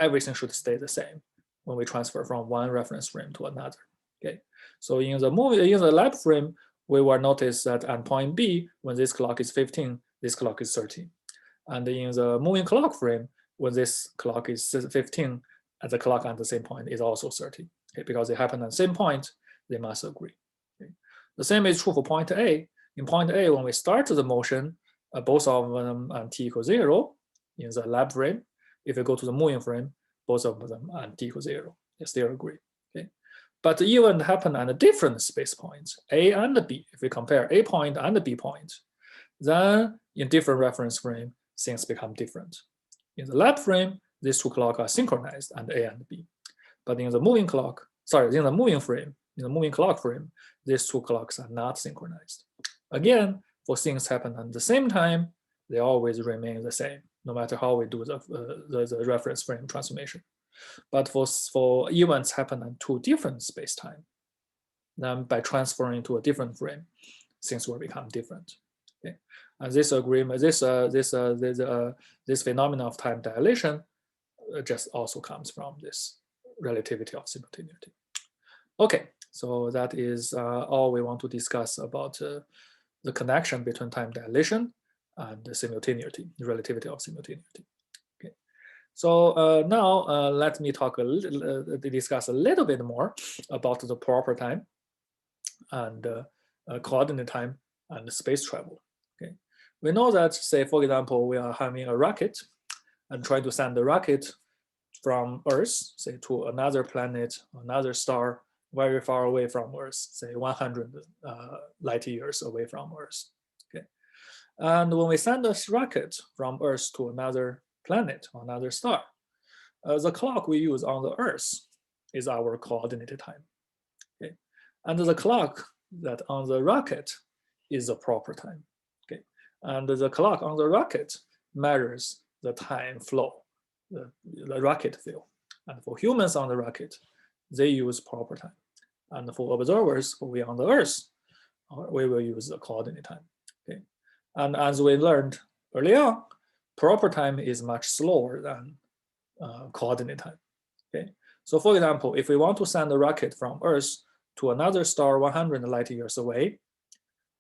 everything should stay the same when we transfer from one reference frame to another. Okay, so in the lab frame, we will notice that at point B, when this clock is 15, this clock is 30. And in the moving clock frame, when this clock is 15, and the clock at the same point is also 30. Okay, because they happen at the same point, they must agree. Okay. The same is true for point A. In point A, when we start the motion, both of them at t equals 0 in the lab frame. If we go to the moving frame, both of them at t equals 0. They still agree. Okay. But the event happen at different space points, A and B. If we compare A point and B point, then in different reference frame, things become different. In the lab frame, these two clocks are synchronized at A and B. But in the moving clock, in the moving frame, in the moving clock frame, these two clocks are not synchronized. Again, for things happen at the same time, they always remain the same, no matter how we do the reference frame transformation. But for events happen at two different space-time, then by transferring to a different frame, things will become different. Okay, and this agreement, this phenomenon of time dilation, just also comes from this relativity of simultaneity. Okay, so that is all we want to discuss about the connection between time dilation and the simultaneity, the relativity of simultaneity. Okay, so now let me discuss a little bit more about the proper time and coordinate time and space travel. Okay, we know that, say for example, we are having a rocket and trying to send the rocket from Earth, say to another planet, another star, very far away from Earth, say 100 light years away from Earth. Okay, and when we send a rocket from Earth to another planet, another star, the clock we use on the Earth is our coordinate time. Okay, and the clock that on the rocket is the proper time. Okay, and the clock on the rocket measures the time flow, the rocket flow. And for humans on the rocket, they use proper time. And for observers, for we on the Earth, we will use the coordinate time. Okay, and as we learned earlier, proper time is much slower than coordinate time. Okay, so for example, if we want to send a rocket from Earth to another star 100 light years away,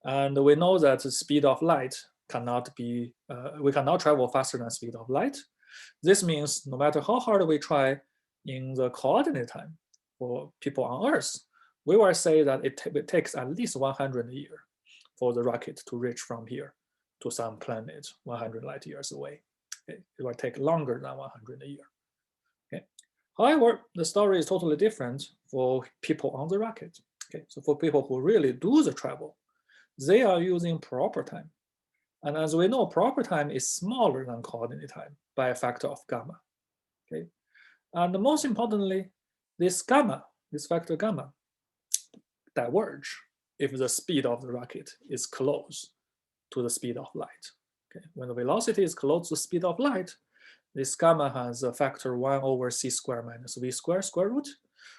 and we know that the speed of light cannot be, we cannot travel faster than speed of light. This means no matter how hard we try in the coordinate time for people on Earth, we will say that it takes at least 100 years for the rocket to reach from here to some planet 100 light years away. Okay? It will take longer than 100 a year. Okay? However, the story is totally different for people on the rocket. Okay? So for people who really do the travel, they are using proper time. And as we know, proper time is smaller than coordinate time by a factor of gamma. Okay? And most importantly, this factor gamma, diverge if the speed of the rocket is close to the speed of light. Okay? When the velocity is close to the speed of light, this gamma has a factor 1/c² minus v squared square root.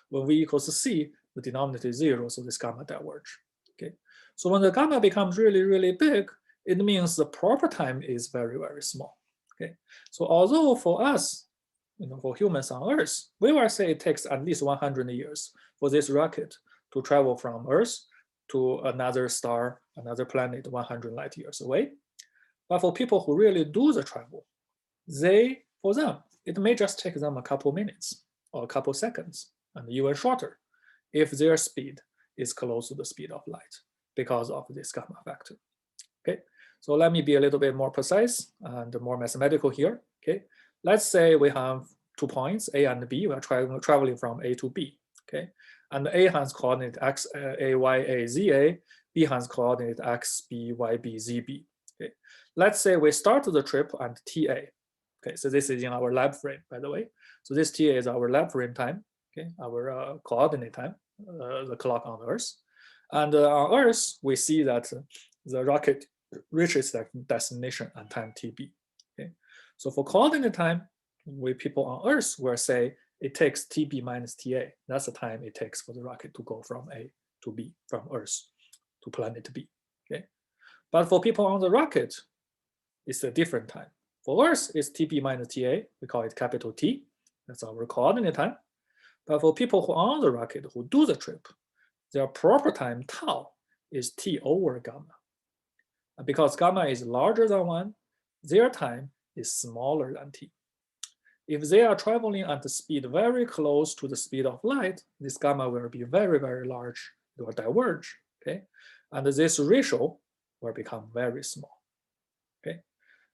When v equals c, the denominator is 0, so this gamma diverge. Okay? So when the gamma becomes really, really big, it means the proper time is very, very small. Okay? So although for us, for humans on Earth, we will say it takes at least 100 years for this rocket to travel from Earth to another star, another planet 100 light years away. But for people who really do the travel, for them, it may just take them a couple minutes or a couple seconds, and even shorter, if their speed is close to the speed of light because of this gamma factor. Okay, so let me be a little bit more precise and more mathematical here. Okay, let's say we have 2 points, A and B. We are traveling from A to B. Okay, and A has coordinate x, A, Y, A, Z, A. B has coordinate x, B, Y, B, Z, B. Okay, let's say we start the trip at TA. Okay, so this is in our lab frame, by the way. So this TA is our lab frame time. Okay, our coordinate time, the clock on Earth. And on Earth, we see that the rocket reaches that destination at time TB. Okay, so for coordinate time, people on Earth will say it takes TB minus TA. That's the time it takes for the rocket to go from A to B, from Earth to planet B. Okay, but for people on the rocket, it's a different time. For Earth, it's TB minus TA. We call it capital T. That's our coordinate time. But for people who are on the rocket who do the trip, their proper time tau is T over gamma. And because gamma is larger than 1, their time is smaller than T. If they are traveling at the speed very close to the speed of light, this gamma will be very, very large. It will diverge. Okay, and this ratio will become very small. Okay,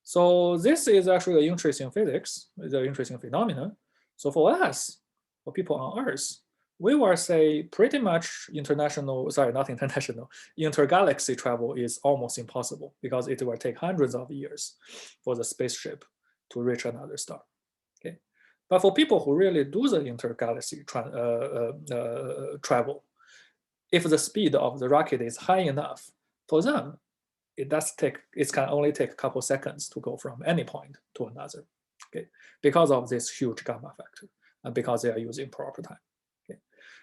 so this is actually an interesting physics, it's an interesting phenomenon. So for us, for people on Earth, we will say pretty much intergalaxy travel is almost impossible because it will take hundreds of years for the spaceship to reach another star. Okay, but for people who really do the intergalaxy travel, if the speed of the rocket is high enough, for them, it can only take a couple seconds to go from any point to another. Okay, because of this huge gamma factor and because they are using proper time. Okay,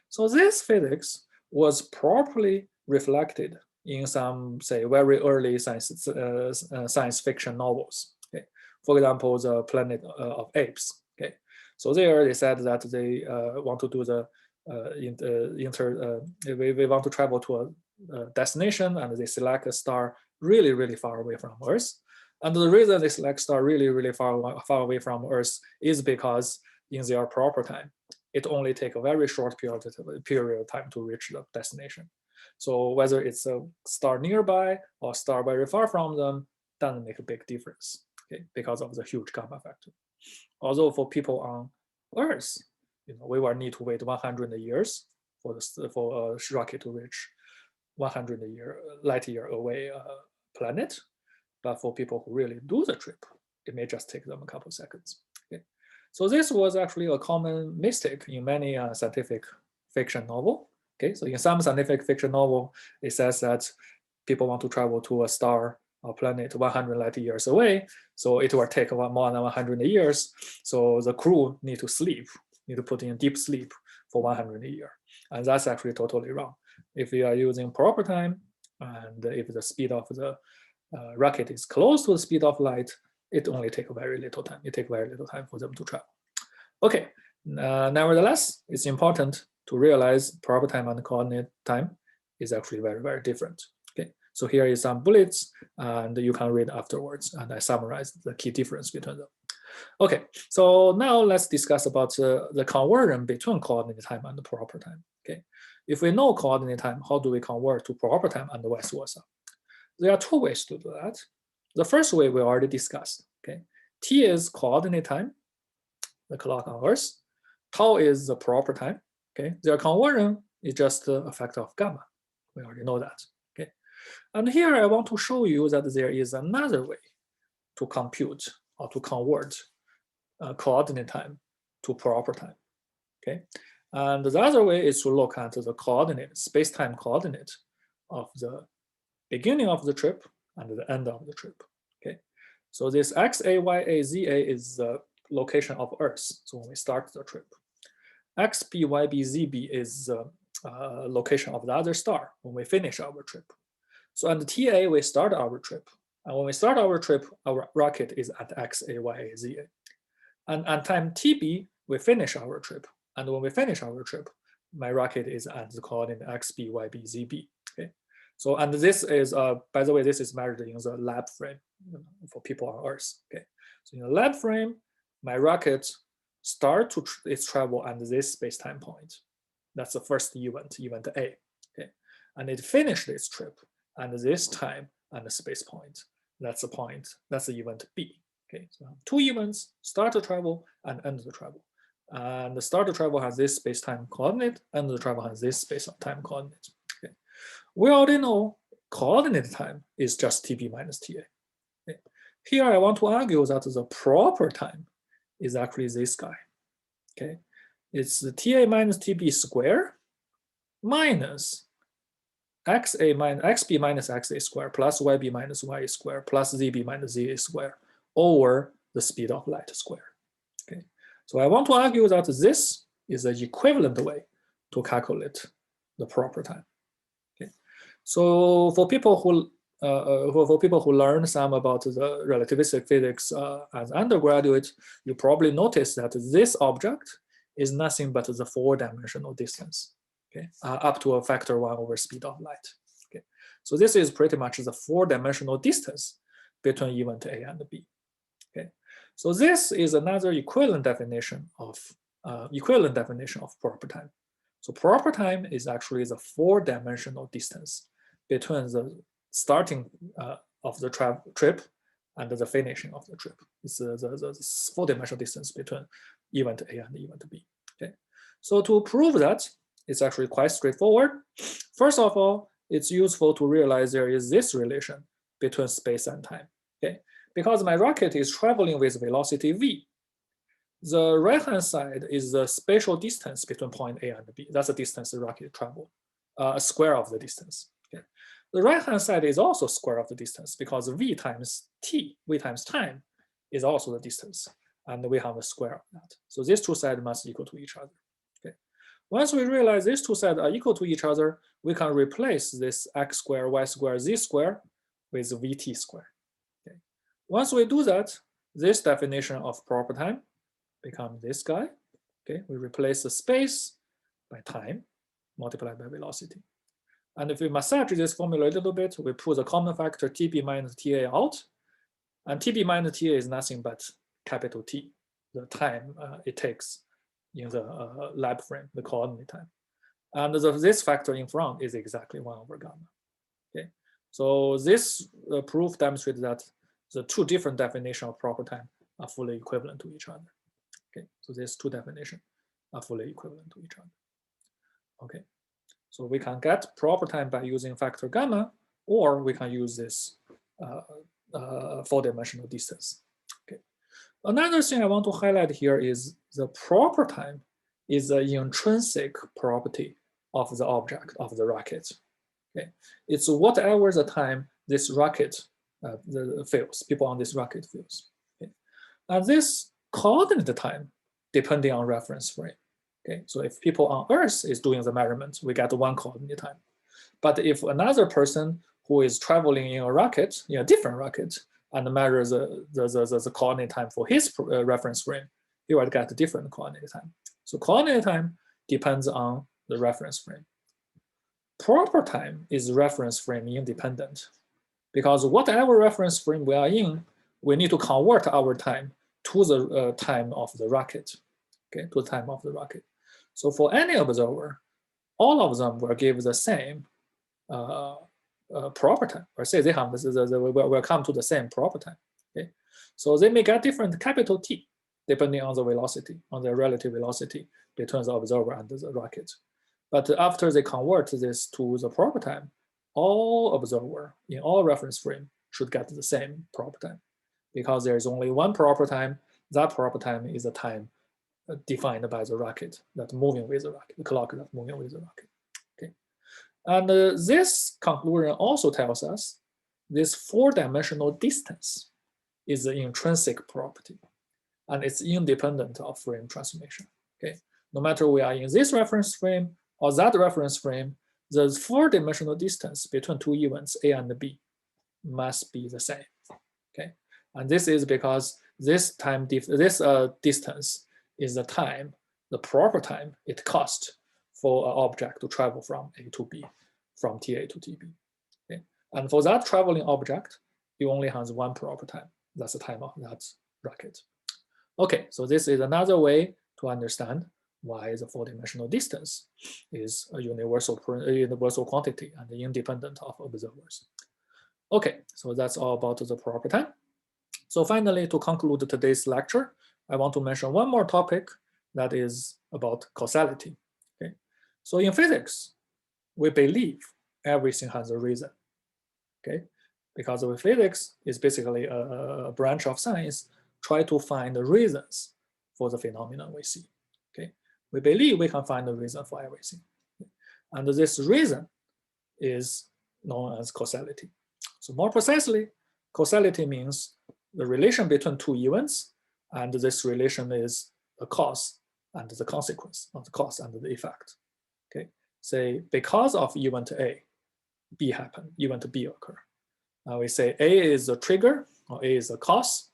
so this physics was properly reflected in some, say, very early science fiction novels. Okay, for example, the Planet of Apes. Okay, so there they said that they want to do we want to travel to a destination, and they select a star really, really far away from Earth. And the reason they select star really, really far away from Earth is because in their proper time, it only takes a very short period of time to reach the destination. So whether it's a star nearby or a star very far from them doesn't make a big difference, okay, because of the huge gamma factor. Although for people on Earth, we will need to wait 100 years for a rocket to reach 100 light year away planet. But for people who really do the trip, it may just take them a couple seconds. Okay? So this was actually a common mistake in many scientific fiction novel. Okay, so in some scientific fiction novel, it says that people want to travel to a star or planet 100 light years away, so it will take more than 100 years. So the crew need to sleep, need to put in deep sleep for 100 years, and that's actually totally wrong. If you are using proper time, and if the speed of the rocket is close to the speed of light, it only takes very little time. It takes very little time for them to travel. Okay, nevertheless, it's important to realize proper time and coordinate time is actually very, very different. Okay, so here is some bullets, and you can read afterwards, and I summarize the key difference between them. Okay, so now let's discuss about the conversion between coordinate time and the proper time. Okay, if we know coordinate time, how do we convert to proper time and vice versa? There are two ways to do that. The first way we already discussed. Okay, T is coordinate time, the clock on Earth. Tau is the proper time. Okay, their conversion is just a factor of gamma. We already know that. Okay, and here I want to show you that there is another way to compute or to convert coordinate time to proper time. Okay, and the other way is to look at the coordinate, space-time coordinate of the beginning of the trip and the end of the trip. Okay, so this x, a, y, a, z, a is the location of Earth. So when we start the trip, x, b, y, b, z, b is the location of the other star when we finish our trip. So at TA, we start our trip. And when we start our trip, our rocket is at x, a, y, a, z, a. And at time TB, we finish our trip. And when we finish our trip, my rocket is at the coordinate x, b, y, b, z, b. Okay. So, and this is, by the way, this is measured in the lab frame for people on Earth. Okay. So in the lab frame, my rocket starts its travel at this space-time point. That's the first event, event A. Okay. And it finished its trip at this time and the space point. That's the point, that's the event B. Okay, so two events, start the travel and end the travel. And the start of travel has this space-time coordinate, end the travel has this space-time coordinate. Okay. We already know coordinate time is just TB minus TA. Okay. Here I want to argue that the proper time is actually this guy. Okay, it's the TA minus TB square minus XB minus XA square plus YB minus YA square plus ZB minus ZA square over the speed of light square. Okay, so I want to argue that this is the equivalent way to calculate the proper time. Okay, so for people who learn some about the relativistic physics as undergraduate, you probably notice that this object is nothing but the four-dimensional distance. Okay, up to a factor 1 over speed of light. Okay, so this is pretty much the four-dimensional distance between event A and B. Okay, so this is another equivalent definition of proper time. So proper time is actually the four-dimensional distance between the starting of the trip and the finishing of the trip. It's the four-dimensional distance between event A and event B. Okay, so to prove that, it's actually quite straightforward. First of all, it's useful to realize there is this relation between space and time. Okay, because my rocket is traveling with velocity v. The right-hand side is the spatial distance between point A and B. That's the distance the rocket travel, a square of the distance. Okay, the right-hand side is also square of the distance because v times t, v times time, is also the distance, and we have a square of that. So these two sides must equal to each other. Once we realize these two sides are equal to each other, we can replace this x square, y square, z square with vt square. Okay. Once we do that, this definition of proper time becomes this guy. Okay, we replace the space by time multiplied by velocity. And if we massage this formula a little bit, we pull the common factor TB minus TA out. And TB minus TA is nothing but capital T, the time it takes in the lab frame, the coordinate time. And this factor in front is exactly 1 over gamma. Okay, so this proof demonstrates that the two different definitions of proper time are fully equivalent to each other. Okay, so these two definitions are fully equivalent to each other. Okay, so we can get proper time by using factor gamma, or we can use this four-dimensional distance. Okay. Another thing I want to highlight here is the proper time is the intrinsic property of the object, of the rocket. Okay, it's whatever the time this rocket feels, people on this rocket feels. Okay, and this coordinate time depending on reference frame. Okay, so if people on Earth is doing the measurement, we get one coordinate time. But if another person who is traveling in a rocket, in a different rocket, and measures the coordinate time for his reference frame, he will get a different coordinate time. So coordinate time depends on the reference frame. Proper time is reference frame independent, because whatever reference frame we are in, we need to convert our time to the time of the rocket. Okay, to the time of the rocket. So for any observer, all of them will give the same proper time, or say they have will come to the same proper time. Okay, so they may get different capital T depending on the velocity, on the relative velocity between the observer and the rocket. But after they convert this to the proper time, all observer in all reference frame should get the same proper time, because there is only one proper time. That proper time is the time defined by the rocket that moving with the rocket, the clock that moving with the rocket. Okay, and this conclusion also tells us this four-dimensional distance is an intrinsic property, and it's independent of frame transformation. Okay, no matter we are in this reference frame or that reference frame, the four-dimensional distance between two events A and B must be the same. Okay, and this is because this distance is the time, the proper time it costs for an object to travel from A to B, from TA to TB. Okay, and for that traveling object, you only have one proper time. That's the time of that rocket. Okay, so this is another way to understand why the four-dimensional distance is a universal quantity and independent of observers. Okay, so that's all about the proper time. So finally, to conclude today's lecture, I want to mention one more topic that is about causality. Okay, so in physics, we believe everything has a reason. Okay, because physics is basically a branch of science try to find the reasons for the phenomenon we see. Okay, we believe we can find the reason for everything, and this reason is known as causality. So more precisely, causality means the relation between two events, and this relation is the cause and the consequence of the cause and the effect. Okay, say because of event A, B happen, event B occur. Now we say A is the trigger, or A is the cause,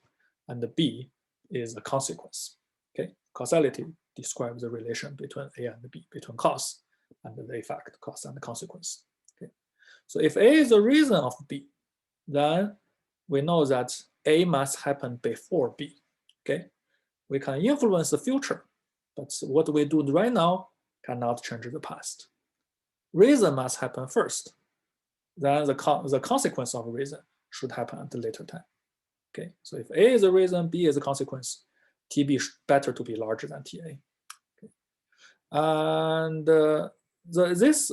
and the B is the consequence. Okay, causality describes the relation between A and B, between cause and the effect, cause and the consequence. Okay, so if A is the reason of B, then we know that A must happen before B. Okay, we can influence the future, but what we do right now cannot change the past. Reason must happen first. Then the consequence of reason should happen at a later time. Okay, so if A is the reason, B is the consequence, TB is better to be larger than TA. Okay. And this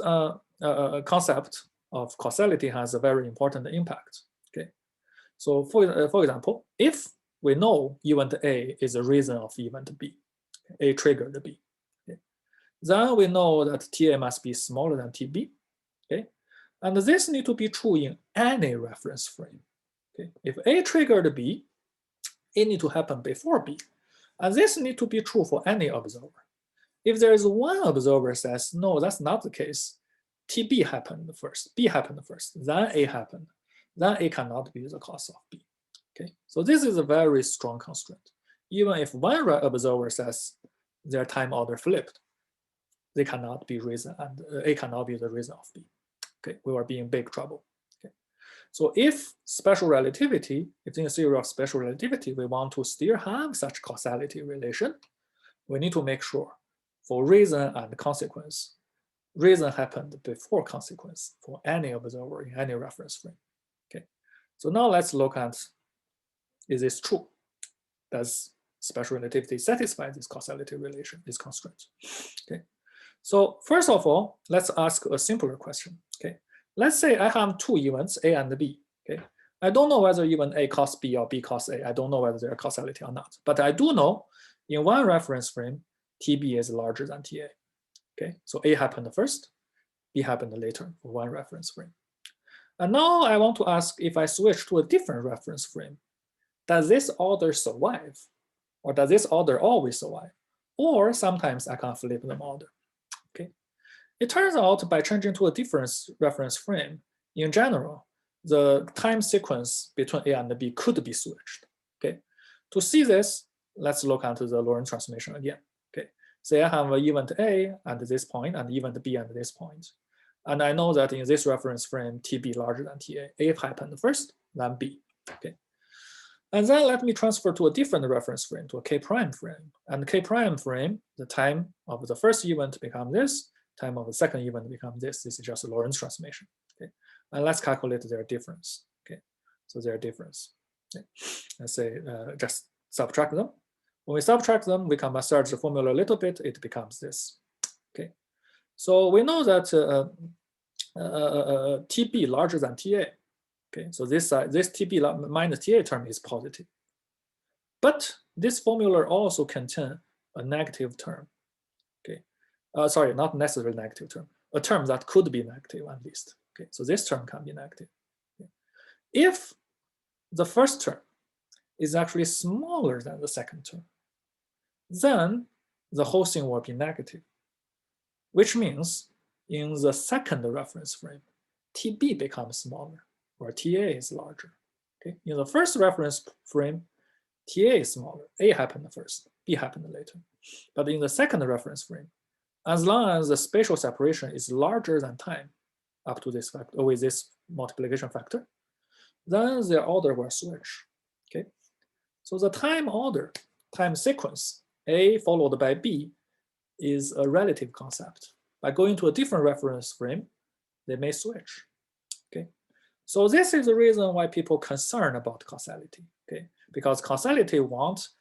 concept of causality has a very important impact. Okay, so for example, if we know event A is the reason of event B, A triggered B, okay, then we know that TA must be smaller than TB. Okay, and this need to be true in any reference frame. Okay, if A triggered B, it need to happen before B, and this need to be true for any observer. If there is one observer says no, that's not the case, TB happened first, B happened first, then A happened, then A cannot be the cause of B. Okay, so this is a very strong constraint. Even if one observer says their time order flipped, they cannot be reason, and A cannot be the reason of B. Okay, we will be in big trouble. Okay, so if special relativity, if in a theory of special relativity, we want to still have such causality relation, we need to make sure for reason and consequence, reason happened before consequence for any observer in any reference frame. Okay, so now let's look at, is this true? Does special relativity satisfy this causality relation, this constraint? Okay, so first of all, let's ask a simpler question. Okay, let's say I have two events, A and B. Okay, I don't know whether event A cause B or B cause A. I don't know whether they're causality or not, but I do know in one reference frame, TB is larger than TA. Okay, so A happened first, B happened later for one reference frame. And now I want to ask, if I switch to a different reference frame, does this order survive? Or does this order always survive? Or sometimes I can flip them order. Okay, it turns out by changing to a different reference frame, in general, the time sequence between A and B could be switched. Okay, to see this, let's look at the Lorentz transformation again. Okay, say I have an event A at this point and event B at this point. And I know that in this reference frame, TB larger than TA. A happened first, then B. Okay, and then let me transfer to a different reference frame, to a K prime frame. And K prime frame, the time of the first event becomes this, time of the second event becomes this. This is just a Lorentz transformation. Okay, and let's calculate their difference. Okay, so their difference. Okay. Let's say just subtract them. When we subtract them, we can massage the formula a little bit. It becomes this. Okay. So we know that TB larger than TA. Okay. So this TB minus TA term is positive. But this formula also contains a negative term. Okay. Sorry, not necessarily negative term. A term that could be negative at least. Okay. So this term can be negative. Okay. If the first term is actually smaller than the second term, then the whole thing will be negative, which means in the second reference frame, TB becomes smaller, where TA is larger. Okay? In the first reference frame, TA is smaller. A happened first, B happened later. But in the second reference frame, as long as the spatial separation is larger than time up to this factor, with this multiplication factor, then the order will switch. Okay? So the time order, time sequence, A followed by B, is a relative concept. By going to a different reference frame, they may switch. Okay, so this is the reason why people are concerned about causality. Okay, because causality wants,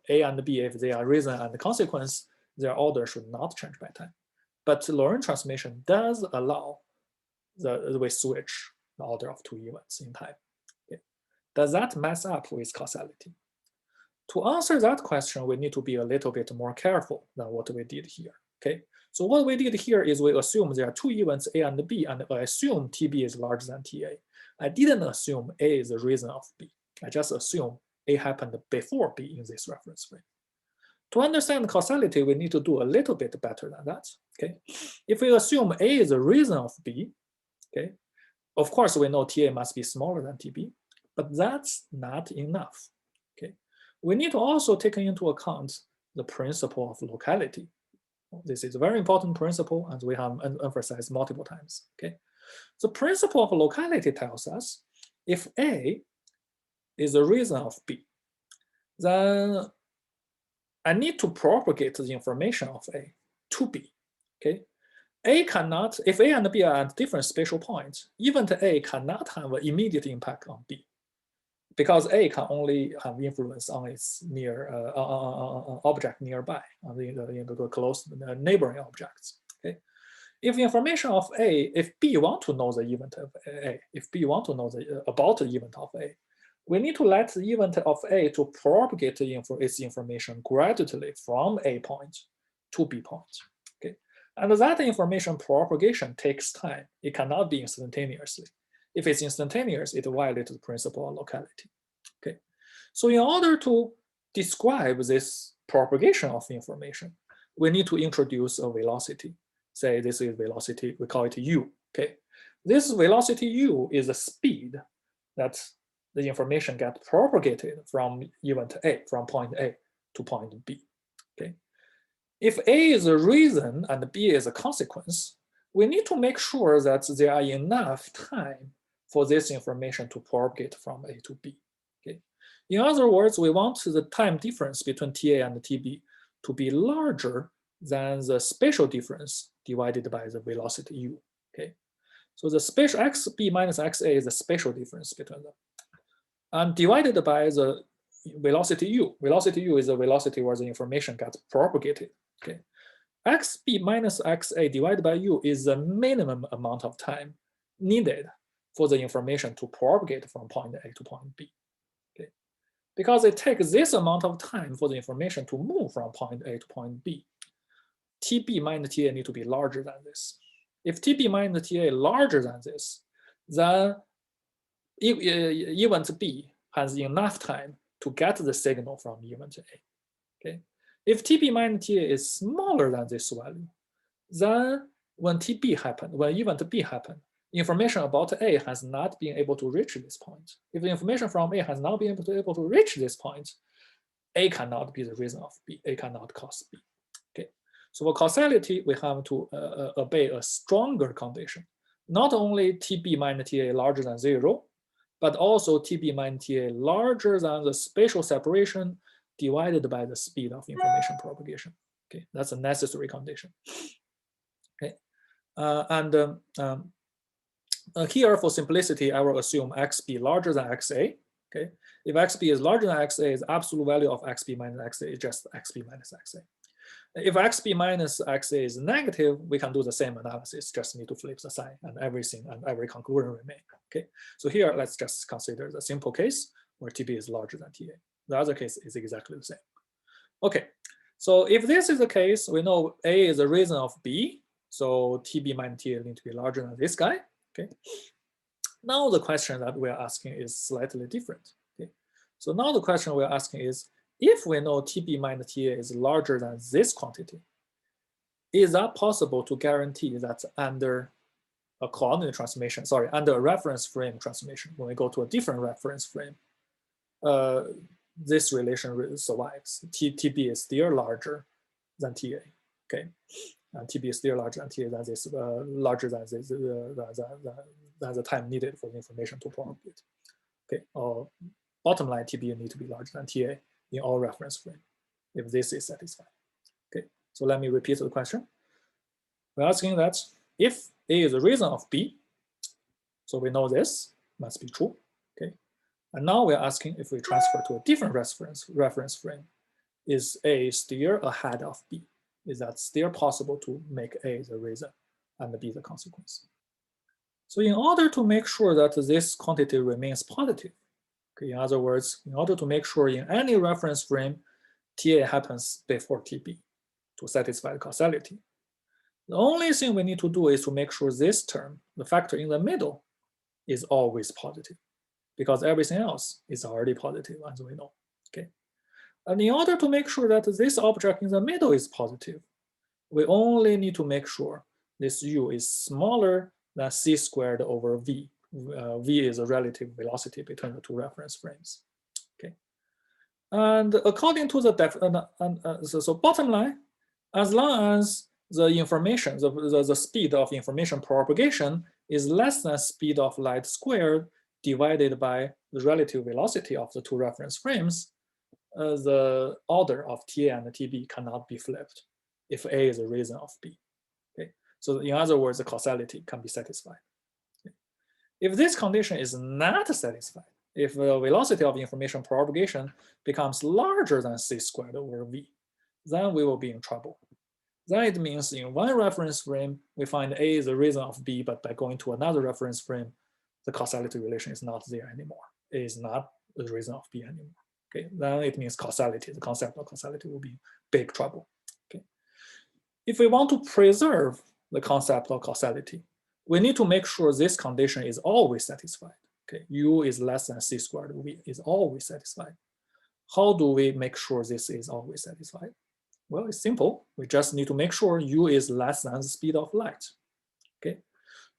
A and B, if they are reason and consequence, their order should not change by time. But Lorentz transformation does allow we switch the order of two events in time. Okay. Does that mess up with causality? To answer that question, we need to be a little bit more careful than what we did here. Okay, so what we did here is we assume there are two events A and B, and I assume TB is larger than TA. I didn't assume A is the reason of B. I just assume A happened before B in this reference frame. To understand causality, we need to do a little bit better than that. Okay, if we assume A is the reason of B, okay, of course we know TA must be smaller than TB, but that's not enough. Okay, we need to also take into account the principle of locality. This is a very important principle, and we have emphasized multiple times. Okay, the principle of locality tells us if A is the reason of B, then I need to propagate the information of A to B. Okay, A cannot, if A and B are at different spatial points, event A cannot have an immediate impact on B, because A can only have influence on its object nearby, on the close neighboring objects. Okay, if information of A, if B want to know the event of A, if B want to know about the event of A, we need to let the event of A to propagate its information gradually from A point to B point. Okay, and that information propagation takes time. It cannot be instantaneously. If it's instantaneous, it violates the principle of locality. Okay, so in order to describe this propagation of information, we need to introduce a velocity. Say this is velocity, we call it u. Okay, this velocity u is the speed that the information gets propagated from event A, from point A to point B. Okay, if A is a reason and B is a consequence, we need to make sure that there are enough time for this information to propagate from A to B. Okay, in other words, we want the time difference between TA and TB to be larger than the spatial difference divided by the velocity u. Okay, so the spatial xb minus xa is the spatial difference between them, and divided by the velocity u. Velocity u is the velocity where the information gets propagated. Okay, xb minus xa divided by u is the minimum amount of time needed for the information to propagate from point A to point B. Okay, because it takes this amount of time for the information to move from point A to point B, TB minus TA need to be larger than this. If TB minus TA larger than this, then event B has enough time to get the signal from event A. Okay, if TB minus TA is smaller than this value, then when TB happened, when event B happened, information about A has not been able to reach this point. If the information from A has not been able to reach this point, A cannot be the reason of B. A cannot cause B. Okay, so for causality, we have to obey a stronger condition. Not only TB minus TA larger than 0, but also TB minus TA larger than the spatial separation divided by the speed of information propagation. Okay, that's a necessary condition. Okay, here for simplicity, I will assume x be larger than xa. Okay, if xb is larger than xa, the absolute value of xb minus xa is just xb minus xa. If xb minus xa is negative, we can do the same analysis, just need to flip the sign and everything and every conclusion remain. Okay, so here let's just consider the simple case where TB is larger than TA. The other case is exactly the same. Okay, so if this is the case, we know A is the reason of B, so TB minus TA need to be larger than this guy. Okay, now the question that we're asking is slightly different. Okay, so now the question we're asking is, if we know TB minus TA is larger than this quantity, is that possible to guarantee that under a coordinate transformation, sorry, under a reference frame transformation, when we go to a different reference frame, this relation survives. TB is still larger than TA, okay? And TB is still larger than TA, than this, larger than this, than the time needed for the information to propagate. Okay, or bottom line, TB need to be larger than TA in all reference frame, if this is satisfied. Okay, so let me repeat the question. We're asking that if A is the reason of B, so we know this must be true. Okay, and now we're asking if we transfer to a different reference frame, is A still ahead of B? Is that still possible to make A the reason and B the consequence? So in order to make sure that this quantity remains positive, okay, in other words, in order to make sure in any reference frame, TA happens before TB to satisfy the causality, the only thing we need to do is to make sure this term, the factor in the middle, is always positive, because everything else is already positive, as we know. Okay, and in order to make sure that this object in the middle is positive, we only need to make sure this u is smaller than c squared over v. V is a relative velocity between the two reference frames. Okay, and according to the so bottom line, as long as the information, the speed of information propagation is less than speed of light squared divided by the relative velocity of the two reference frames, the order of TA and TB cannot be flipped if A is the reason of B. Okay, so in other words, the causality can be satisfied. Okay. If this condition is not satisfied, if the velocity of information propagation becomes larger than c squared over v, then we will be in trouble. Then it means in one reference frame, we find A is the reason of B, but by going to another reference frame, the causality relation is not there anymore. A is not the reason of B anymore. Okay, then it means causality, the concept of causality will be in big trouble. Okay, if we want to preserve the concept of causality, we need to make sure this condition is always satisfied. Okay, U is less than c squared V is always satisfied. How do we make sure this is always satisfied? Well, it's simple. We just need to make sure U is less than the speed of light. Okay,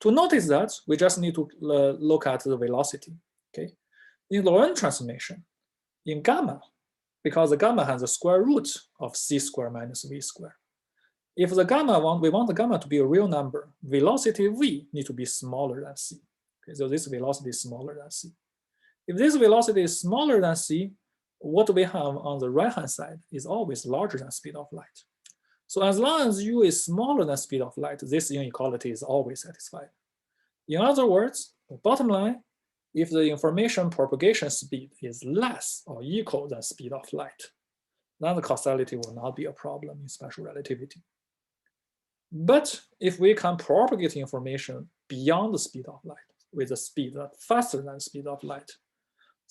to notice that, we just need to look at the velocity. Okay, in Lorentz transformation, in gamma, because the gamma has the square root of c squared minus v squared. If the gamma we want the gamma to be a real number, velocity v need to be smaller than c. Okay, so this velocity is smaller than c. If this velocity is smaller than c, what we have on the right-hand side is always larger than speed of light. So as long as u is smaller than speed of light, this inequality is always satisfied. In other words, the bottom line, if the information propagation speed is less or equal than speed of light, then the causality will not be a problem in special relativity. But if we can propagate information beyond the speed of light with a speed that's faster than the speed of light,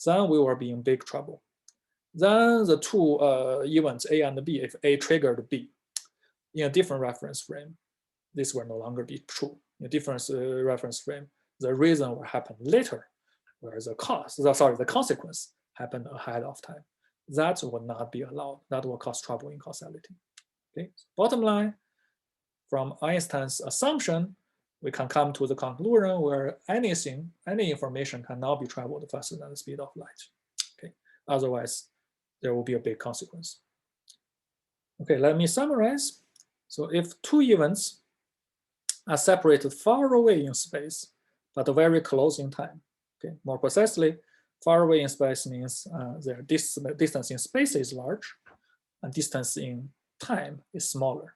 then we will be in big trouble. Then the two events A and B, if A triggered B in a different reference frame, this will no longer be true. In a different reference frame, the reason will happen later, whereas the consequence happened ahead of time. That will not be allowed. That will cause trouble in causality. Okay. Bottom line, from Einstein's assumption, we can come to the conclusion where any information cannot be traveled faster than the speed of light. Okay. Otherwise, there will be a big consequence. Okay, let me summarize. So if two events are separated far away in space, but very close in time. Okay, more precisely, far away in space means their distance in space is large, and distance in time is smaller.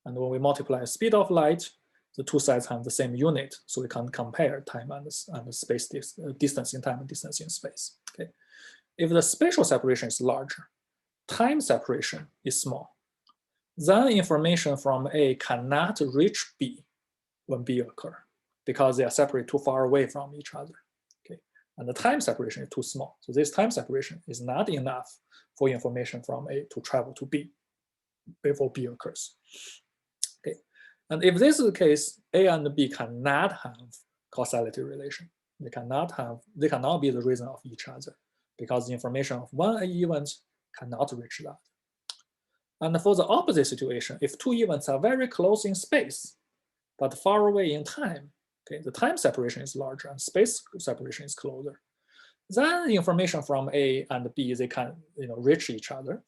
And when we multiply the speed of light, the two sides have the same unit, so we can compare time and the space distance in time and distance in space. Okay, if the spatial separation is larger, time separation is small, then information from A cannot reach B when B occur because they are separated too far away from each other. Okay, and the time separation is too small. So this time separation is not enough for information from A to travel to B before B occurs. Okay, and if this is the case, A and B cannot have causality relation. They cannot be the reason of each other because the information of one event cannot reach that. And for the opposite situation, if two events are very close in space, but far away in time, okay, the time separation is larger and space separation is closer, then the information from A and B, they can reach each other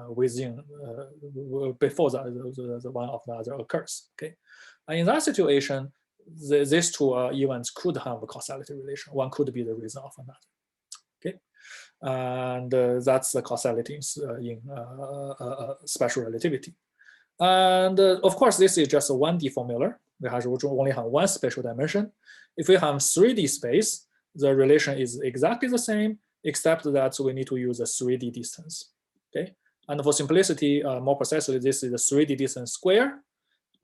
within before the one of the other occurs. Okay, and in that situation, these two events could have a causality relation. One could be the reason of another. Okay, and that's the causality in special relativity. And of course, this is just a 1D formula. We only have one spatial dimension. If we have 3D space, the relation is exactly the same, except that we need to use a 3D distance. Okay, and for simplicity, more precisely, this is the 3D distance square.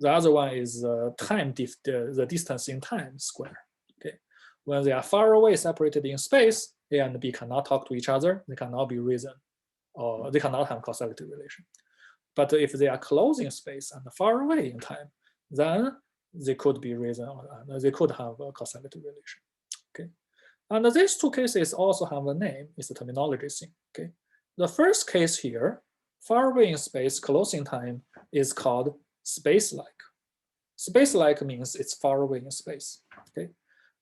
The other one is the distance in time square. Okay, when they are far away, separated in space, A and B cannot talk to each other. They cannot be reason, or they cannot have causality relation. But if they are close in space and far away in time, then they could be reason, they could have a causality relation. Okay, and these two cases also have a name. It's a terminology thing. Okay, the first case here, far away in space, close in time, is called space-like. Space-like means it's far away in space. Okay,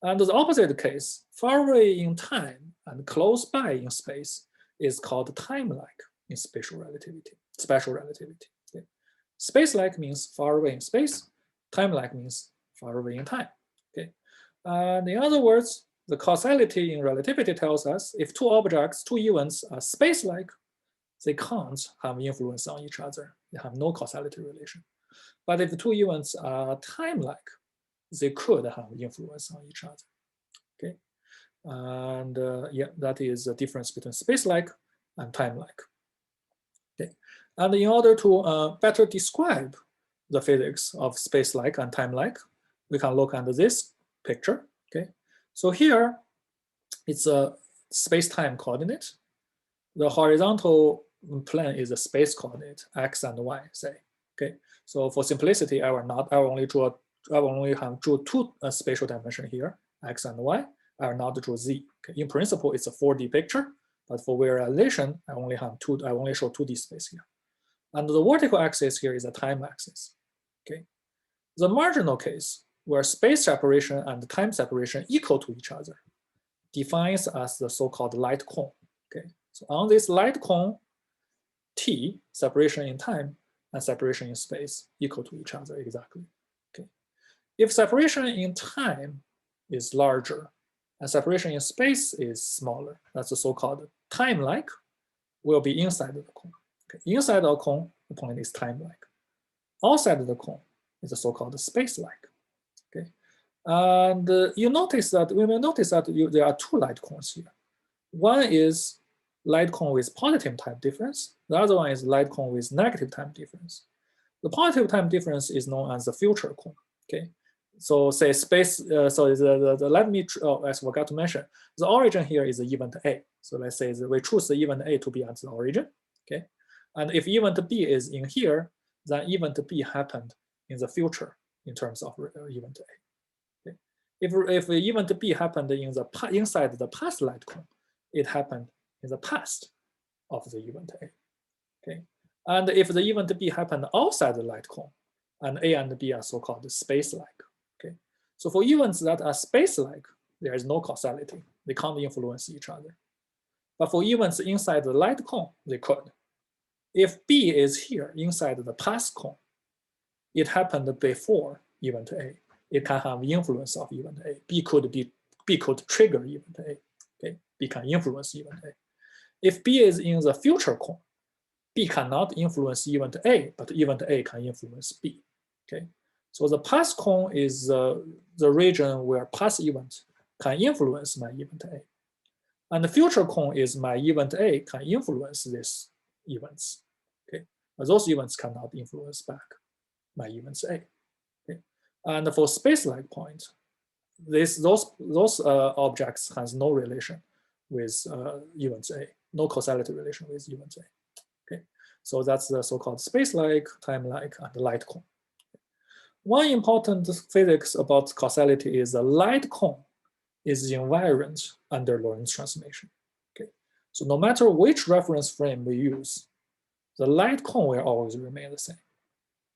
and the opposite case, far away in time and close by in space, is called time-like in spatial relativity. Special relativity. Okay. Space-like means far away in space. Time-like means far away in time. Okay. And in other words, the causality in relativity tells us if two objects, two events are space-like, they can't have influence on each other. They have no causality relation. But if the two events are time-like, they could have influence on each other. Okay. And yeah, that is the difference between space-like and time-like. Okay. And in order to better describe the physics of space-like and time-like, we can look at this picture. Okay, so here it's a space-time coordinate. The horizontal plane is a space coordinate, x and y, say. Okay, so for simplicity, I will only have drew two spatial dimension here, x and y. I will not draw z. Okay, in principle, it's a 4D picture, but for visualization, I only show 2D space here. And the vertical axis here is a time axis. Okay, the marginal case where space separation and time separation equal to each other defines as the so-called light cone. Okay, so on this light cone, t, separation in time and separation in space equal to each other exactly. Okay, if separation in time is larger and separation in space is smaller, that's the so-called time-like, will be inside of the cone. Okay, inside the cone, the point is time-like. Outside of the cone is the so-called space-like. Okay, and we will notice that there are two light cones here. One is light cone with positive time difference. The other one is light cone with negative time difference. The positive time difference is known as the future cone. Okay, so say space. Let me. I forgot to mention the origin here is the event A. So let's say we choose the event A to be at the origin. Okay, and if event B is in here, then event B happened in the future in terms of event A. Okay, if event B happened in the inside the past light cone, it happened in the past of the event A. Okay, and if the event B happened outside the light cone, and A and B are so-called space-like. Okay, so for events that are space-like, there is no causality. They can't influence each other. But for events inside the light cone, they could. If B is here inside the past cone, it happened before event A. It can have influence of event A. B could trigger event A. Okay, B can influence event A. If B is in the future cone, B cannot influence event A, but event A can influence B. Okay, so the past cone is the region where past event can influence my event A. And the future cone is my event A can influence these events. Okay, but those events cannot influence back my events A. Okay, and for space-like point, those objects has no relation with events A, no causality relation with events A. Okay, so that's the so-called space-like, time-like, and light cone. One important physics about causality is the light cone is invariant under Lorentz transformation. Okay, so no matter which reference frame we use, the light cone will always remain the same.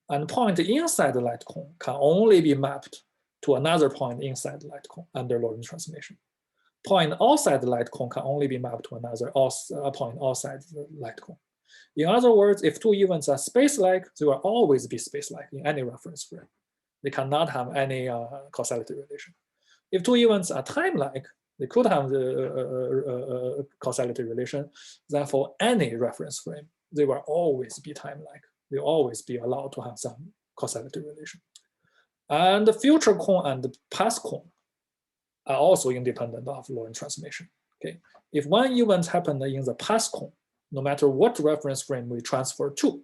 And point inside the light cone can only be mapped to another point inside the light cone under Lorentz transformation. Point outside the light cone can only be mapped to another point outside the light cone. In other words, if two events are space-like, they will always be space-like in any reference frame. They cannot have any causality relation. If two events are time-like, they could have the causality relation. Then for any reference frame, they will always be time-like. They will always be allowed to have some causality relation. And the future cone and the past cone are also independent of Lorentz transformation. Okay, if one event happened in the past cone, no matter what reference frame we transfer to,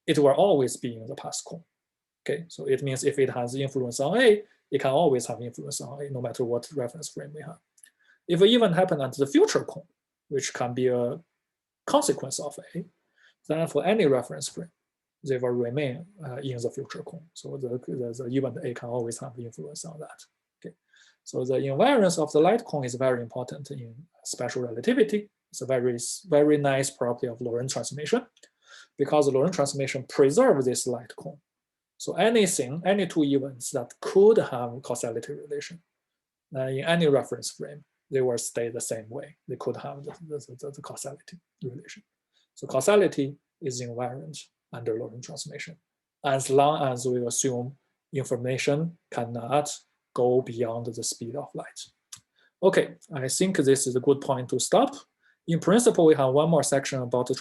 it will always be in the past cone. Okay, so it means if it has influence on A, it can always have influence on A, no matter what reference frame we have. If an event happened at the future cone, which can be a consequence of A, then for any reference frame, they will remain in the future cone. So the event A can always have influence on that. Okay, so the invariance of the light cone is very important in special relativity. It's a very nice property of Lorentz transformation, because Lorentz transformation preserves this light cone. So any two events that could have causality relation in any reference frame, they will stay the same way. They could have the causality relation. So causality is invariant under Lorentz transformation, as long as we assume information cannot go beyond the speed of light. Okay, I think this is a good point to stop. In principle, we have one more section about the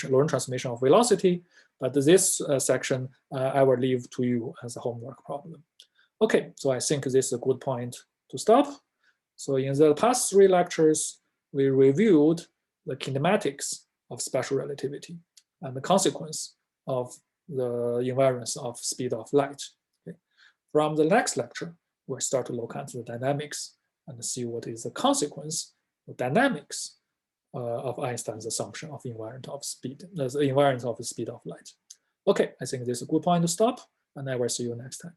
Lorentz transformation of velocity, but this section I will leave to you as a homework problem. Okay, so I think this is a good point to stop. So in the past 3 lectures, we reviewed the kinematics of special relativity and the consequence of the invariance of speed of light. Okay. From the next lecture, we'll start to look at the dynamics and see what is the consequence, the dynamics of Einstein's assumption of invariant of speed, the invariance of the speed of light. Okay, I think this is a good point to stop, and I will see you next time.